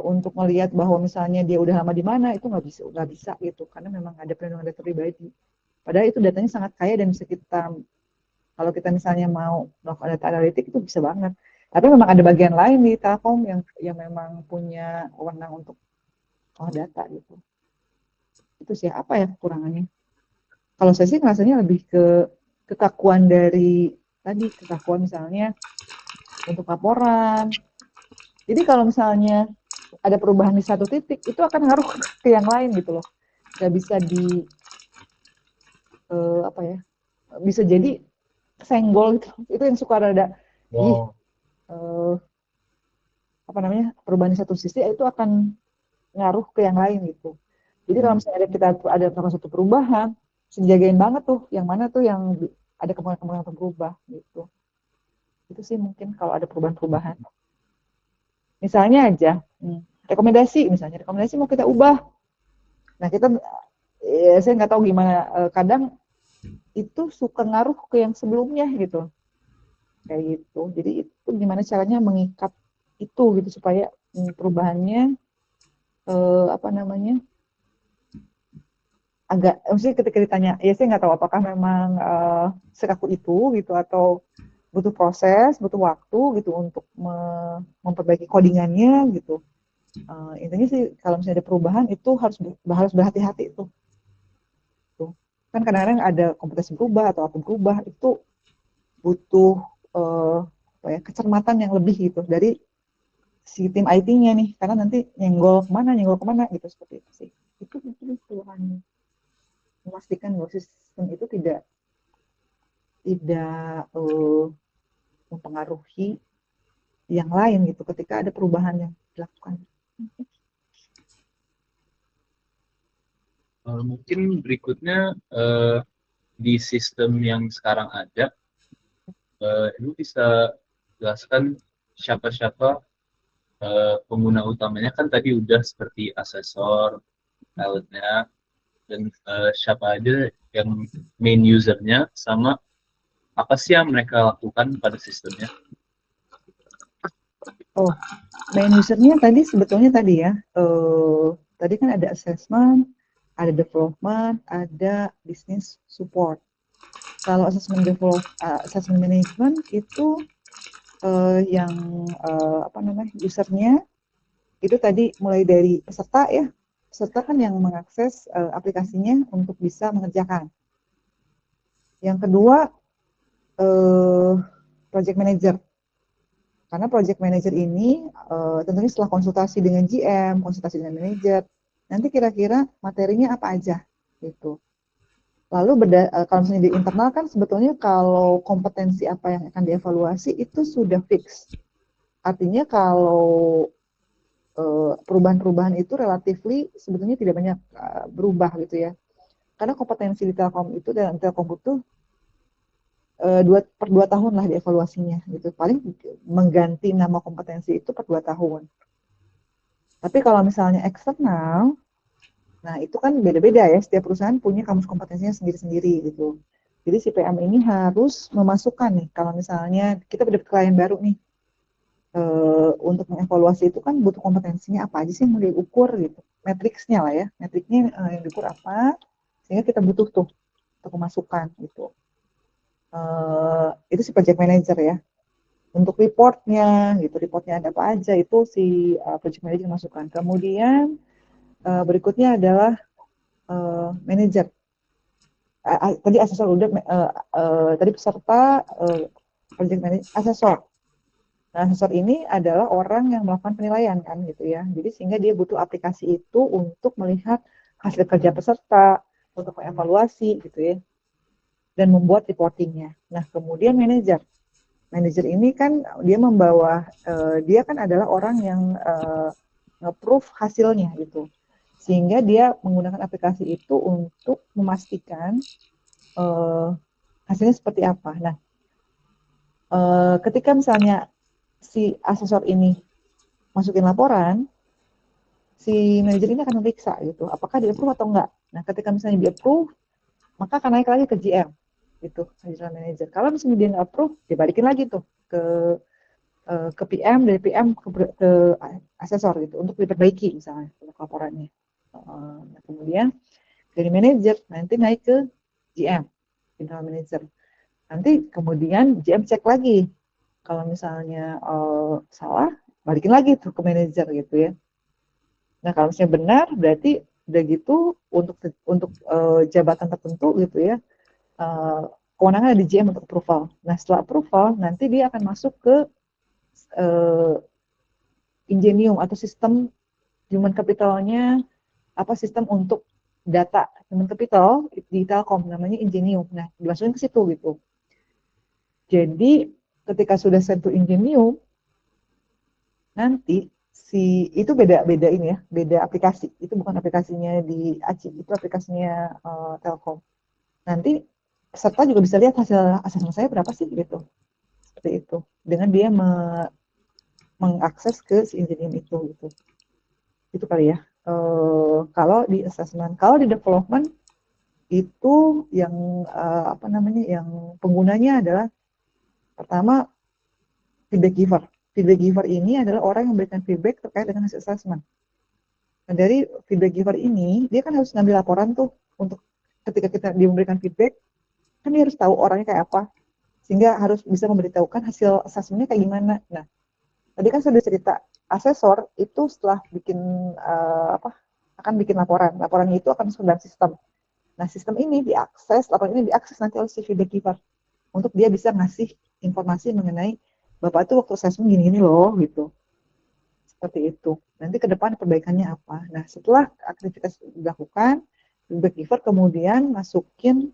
Untuk melihat bahwa misalnya dia udah lama di mana, itu nggak bisa gitu, karena memang ada perlindungan data pribadi. Padahal itu datanya sangat kaya dan bisa kita, kalau kita misalnya mau melakukan data analitik itu bisa banget. Tapi memang ada bagian lain di Telkom yang memang punya wewenang untuk data gitu. Itu sih apa ya kekurangannya. Kalau saya sih rasanya lebih ke kekakuan dari tadi, kekakuan misalnya untuk laporan. Jadi kalau misalnya ada perubahan di satu titik, itu akan ngaruh ke yang lain gitu loh. Nggak bisa apa ya, bisa jadi senggol gitu. Itu yang suka rada, Wow. apa namanya, perubahan di satu sisi itu akan ngaruh ke yang lain gitu. Jadi kalau misalnya kita ada satu perubahan, harus dijagain banget tuh, yang mana tuh yang ada kemungkinan untuk berubah gitu. Itu sih mungkin kalau ada perubahan-perubahan. Misalnya aja, rekomendasi mau kita ubah. Nah kita, saya nggak tahu gimana, kadang itu suka ngaruh ke yang sebelumnya gitu, kayak gitu. Jadi itu gimana caranya mengikat itu gitu supaya perubahannya apa namanya, agak, maksudnya ketika ditanya, ya saya nggak tahu apakah memang sekaku itu gitu, atau butuh proses, butuh waktu gitu untuk memperbaiki codingannya gitu. Intinya sih kalau misalnya ada perubahan itu harus berhati-hati tuh. Kan kadang-kadang ada kompetensi berubah atau apa berubah, itu butuh apa ya, kecermatan yang lebih gitu dari si tim IT-nya nih, karena nanti nyenggol kemana gitu, seperti itu sih. Itu mungkin keluhannya, memastikan bahwa sistem itu tidak mempengaruhi yang lain gitu ketika ada perubahan yang dilakukan. Mungkin berikutnya di sistem yang sekarang ada, Ibu bisa jelaskan siapa-siapa pengguna utamanya. Kan tadi udah seperti asesor, pilotnya, dan siapa aja yang main usernya, sama apa sih yang mereka lakukan pada sistemnya. Oh, main usernya tadi sebetulnya tadi ya, tadi kan ada assessment, ada development, ada business support. Kalau assessment management itu yang usernya itu tadi mulai dari peserta ya. Peserta kan yang mengakses aplikasinya untuk bisa mengerjakan. Yang kedua project manager. Karena project manager ini tentunya setelah konsultasi dengan GM, konsultasi dengan manajer, nanti kira-kira materinya apa aja gitu. Lalu kalau misalnya di internal kan sebetulnya kalau kompetensi apa yang akan dievaluasi itu sudah fix. Artinya kalau perubahan-perubahan itu relatifly sebetulnya tidak banyak berubah gitu ya. Karena kompetensi di Telkom itu dalam Telkom itu 2 tahun lah dievaluasinya gitu. Paling mengganti nama kompetensi itu per 2 tahun. Tapi kalau misalnya eksternal, nah itu kan beda-beda ya. Setiap perusahaan punya kamus kompetensinya sendiri-sendiri gitu. Jadi si PM ini harus memasukkan nih, kalau misalnya kita dapat klien baru nih, untuk mengevaluasi itu kan butuh kompetensinya apa aja sih yang mau diukur gitu. Matriksnya lah ya, matriknya yang diukur apa, sehingga kita butuh tuh untuk memasukkan gitu. Itu si project manager ya. Untuk reportnya gitu, reportnya ada apa aja itu si project manager masukkan. Kemudian berikutnya adalah manager. Tadi asesor udah, tadi peserta, project manager, asesor. Nah, asesor ini adalah orang yang melakukan penilaian kan gitu ya. Jadi sehingga dia butuh aplikasi itu untuk melihat hasil kerja peserta, untuk mengevaluasi gitu ya, dan membuat reportingnya. Nah, kemudian manajer. Manajer ini kan dia membawa, dia kan adalah orang yang nge-proof hasilnya gitu. Sehingga dia menggunakan aplikasi itu untuk memastikan hasilnya seperti apa. Nah, ketika misalnya si asesor ini masukin laporan, si manajer ini akan memeriksa gitu, apakah di-approve atau enggak. Nah, ketika misalnya di-approve, maka akan naik lagi ke GM, gitu, general manager. Kalau misalnya dia nggak approve, dibalikin lagi tuh ke PM, dari PM ke asesor gitu, untuk diperbaiki misalnya untuk laporannya. Nah, kemudian dari manajer nanti naik ke GM, general manager. Nanti kemudian GM cek lagi, kalau misalnya salah, balikin lagi tuh ke manajer gitu ya. Nah, kalau misalnya benar, berarti udah gitu untuk jabatan tertentu gitu ya, kewenangan ada di GM untuk approval. Nah, setelah approval, nanti dia akan masuk ke Ingenium atau sistem human capitalnya, sistem untuk data human capital di Telkom, namanya Ingenium. Nah, dimasukin ke situ gitu. Jadi, ketika sudah sentuh Ingenium, nanti itu beda ini ya, beda aplikasi. Itu bukan aplikasinya di ACI, itu aplikasinya Telkom. Nanti peserta juga bisa lihat hasil asesmen saya berapa sih gitu. Seperti itu. Dengan dia mengakses ke si Ingenium itu gitu. Itu kali ya. Kalau di assessment, kalau di development itu yang yang penggunanya adalah pertama feedback giver. Feedback giver ini adalah orang yang memberikan feedback terkait dengan hasil assessment. Nah, dari feedback giver ini, dia kan harus ngambil laporan tuh untuk ketika dia memberikan feedback, kan dia harus tahu orangnya kayak apa, sehingga harus bisa memberitahukan hasil assessment-nya kayak gimana. Nah, tadi kan sudah cerita, asesor itu setelah bikin akan bikin laporan. Laporannya itu akan masuk dalam sistem. Nah, sistem ini diakses, laporan ini diakses nanti oleh si feedback giver untuk dia bisa ngasih informasi mengenai Bapak itu waktu assessment gini-gini loh gitu. Seperti itu. Nanti ke depan perbaikannya apa. Nah, setelah aktivitas dilakukan, feedback giver kemudian masukin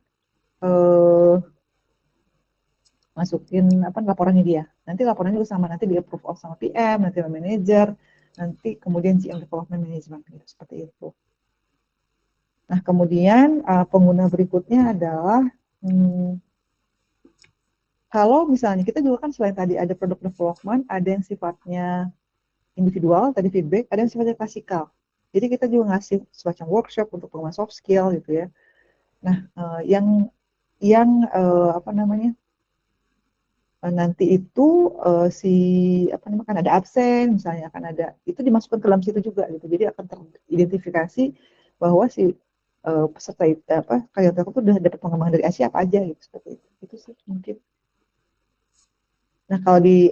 laporannya dia. Nanti laporannya juga sama, nanti di approve sama PM, nanti sama manager, nanti kemudian GM development management gitu, seperti itu. Nah, kemudian pengguna berikutnya adalah kalau misalnya kita juga kan selain tadi ada product development, ada yang sifatnya individual, tadi feedback, ada yang sifatnya klasikal. Jadi kita juga ngasih semacam workshop untuk pengembangan soft skill gitu ya. Nah, nanti itu kan ada absen misalnya, akan ada itu dimasukkan ke dalam situ juga gitu. Jadi akan teridentifikasi bahwa si peserta karyawan Telkom tuh udah dapat pengembangan dari Asia apa aja gitu, seperti itu sih mungkin. Nah kalau di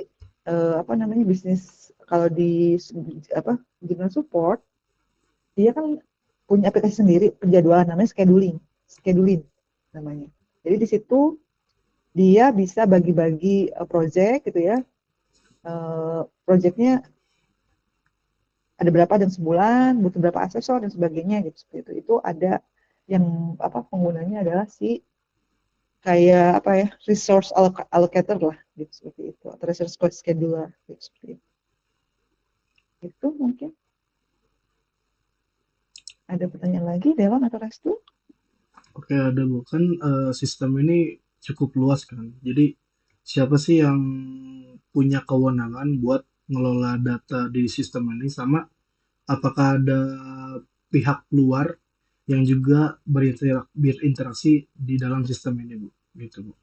bisnis, kalau di jurnal support, dia kan punya aplikasi sendiri penjadwalan namanya scheduling namanya. Jadi di situ dia bisa bagi-bagi project gitu ya. Projectnya ada berapa dalam sebulan, butuh berapa asesor dan sebagainya gitu. Seperti itu. Itu ada yang penggunanya adalah kayak resource allocator lah gitu, seperti itu, atau resource scheduler gitu, seperti itu. Itu mungkin. Ada pertanyaan lagi, Dewan atau Restu? Oke, ada Bu. Kan sistem ini cukup luas kan. Jadi siapa sih yang punya kewenangan buat ngelola data di sistem ini, sama apakah ada pihak luar yang juga berinteraksi di dalam sistem ini, Bu? Gitu, Bu.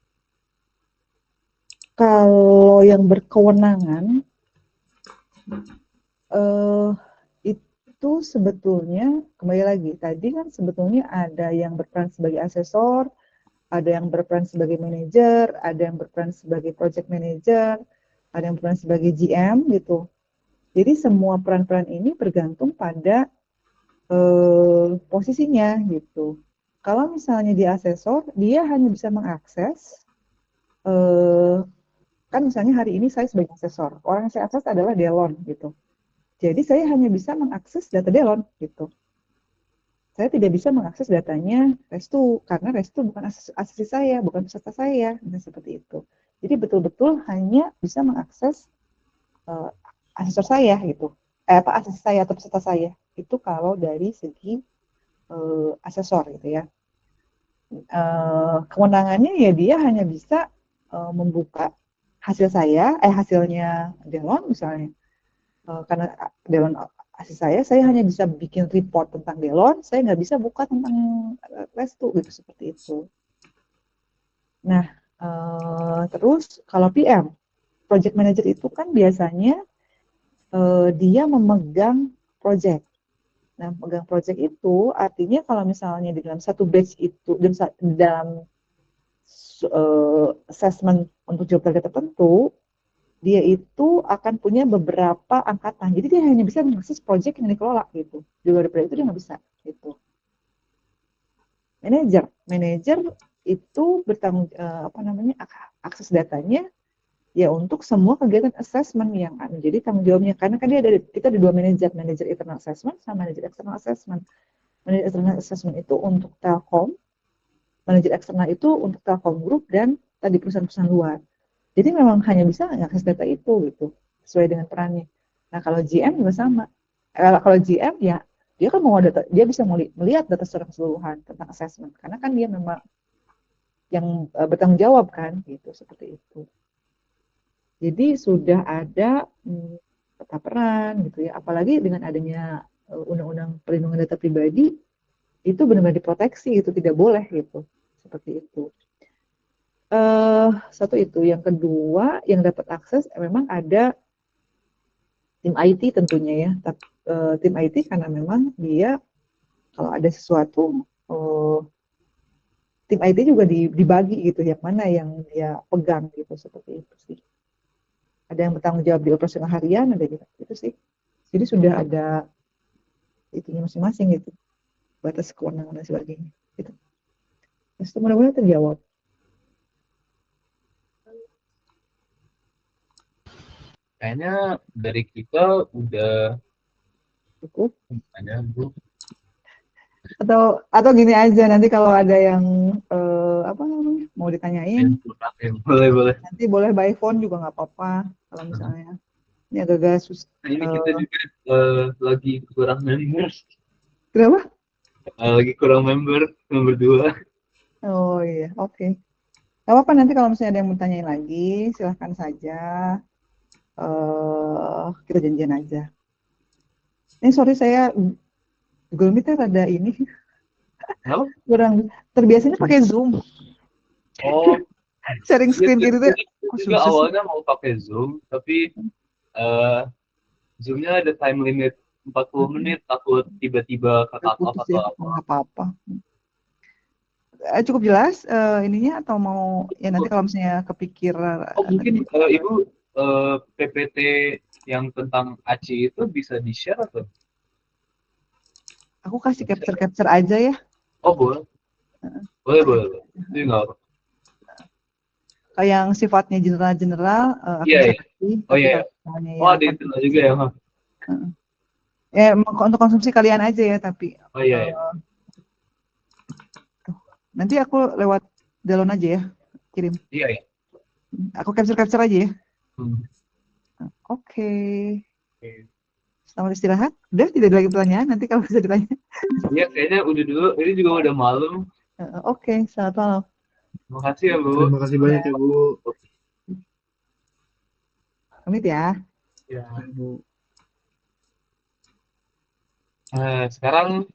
Kalau yang berkewenangan eh itu sebetulnya kembali lagi tadi kan sebetulnya ada yang berperan sebagai asesor, ada yang berperan sebagai manajer, ada yang berperan sebagai project manager, ada yang berperan sebagai GM gitu. Jadi semua peran-peran ini bergantung pada posisinya gitu. Kalau misalnya dia asesor, dia hanya bisa mengakses kan misalnya hari ini saya sebagai asesor, orang yang saya akses adalah Delon gitu. Jadi saya hanya bisa mengakses data Delon gitu. Saya tidak bisa mengakses datanya Restu karena Restu bukan asesi saya, bukan peserta saya, dan seperti itu. Jadi betul-betul hanya bisa mengakses asesor saya gitu. Asesi saya atau peserta saya itu kalau dari segi asesor gitu ya. Kewenangannya ya dia hanya bisa membuka hasilnya Delon misalnya. Karena Delon asli saya hanya bisa bikin report tentang Delon, saya nggak bisa buka tentang Restu gitu, seperti itu. Nah, terus kalau PM, project manager itu kan biasanya dia memegang project. Nah, memegang project itu artinya kalau misalnya di dalam satu batch itu, dalam assessment untuk job target tertentu, dia itu akan punya beberapa angkatan. Jadi dia hanya bisa mengakses project yang dikelola gitu. Di luar dari itu dia nggak bisa gitu. Manajer itu bertanggung akses datanya ya untuk semua kegiatan assessment yang menjadi tanggung jawabnya. Karena kan kita ada dua manajer internal assessment sama manajer external assessment. Manajer external assessment itu untuk Telkom, manajer eksternal itu untuk Telkom Group dan tadi perusahaan-perusahaan luar. Jadi memang hanya bisa mengakses data itu gitu, sesuai dengan perannya. Nah kalau GM juga sama. Kalau GM ya dia kan mau data, dia bisa melihat data secara keseluruhan tentang assessment karena kan dia memang yang bertanggung jawab kan gitu, seperti itu. Jadi sudah ada peta peran gitu ya, apalagi dengan adanya undang-undang perlindungan data pribadi itu benar-benar diproteksi, itu tidak boleh gitu, seperti itu. Satu itu, yang kedua yang dapat akses memang ada tim IT tentunya ya. Tim IT karena memang dia kalau ada sesuatu tim IT juga dibagi gitu, yang mana yang dia pegang gitu, seperti itu sih. Ada yang bertanggung jawab di operasional harian, ada gitu, itu sih. Jadi sudah ada itunya masing-masing gitu, batas kewenangan dan sebagainya. Gitu. Terus mudah-mudahan terjawab. Kayaknya dari kita udah Cukup. ada Bu. Atau gini aja, nanti kalau ada yang mau ditanyain, Boleh. nanti boleh by phone juga nggak apa-apa kalau misalnya ini agak-agak susah. Nah, ini kita juga lagi kurang member. Kenapa? Lagi kurang member 2. Oh iya, oke. Gak apa-apa, nanti kalau misalnya ada yang mau tanyain lagi, silahkan saja. Kita janjian aja. Ini sorry saya Google Meet ada ini kurang terbiasanya pakai Zoom. Oh, Sharing screen gitu tuh. juga awalnya mau pakai Zoom, tapi Zoom-nya ada time limit 40 menit takut tiba-tiba Udah cut off putus atau ya, apa. nggak apa-apa. Cukup jelas ininya atau mau ya nanti kalau misalnya kepikir Oh mungkin nanti Ibu PPT yang tentang ACI itu bisa di-share atau? aku kasih capture aja ya. Oh boleh, boleh, boleh. Itu nggak apa. Kalau yang sifatnya general aku Iya, bisa iya. kasih, Oh tapi iya, kalau iya. misalnya Oh yang ada itu juga ya, Mas? ya untuk konsumsi kalian aja ya, tapi Oh iya, iya. nanti aku lewat Dalon aja ya, kirim. Iya, iya. Aku capture aja ya. Hmm. Oke. Oke. Selamat istirahat. Udah tidak ada lagi pertanyaan, nanti kalau bisa ditanya. Iya, kayaknya udah dulu. Ini juga udah malam. Oke, selamat malam. Makasih ya, Bu. Terima kasih banyak ya, Bu. Pamit ya. Ya. Ya, Bu. Sekarang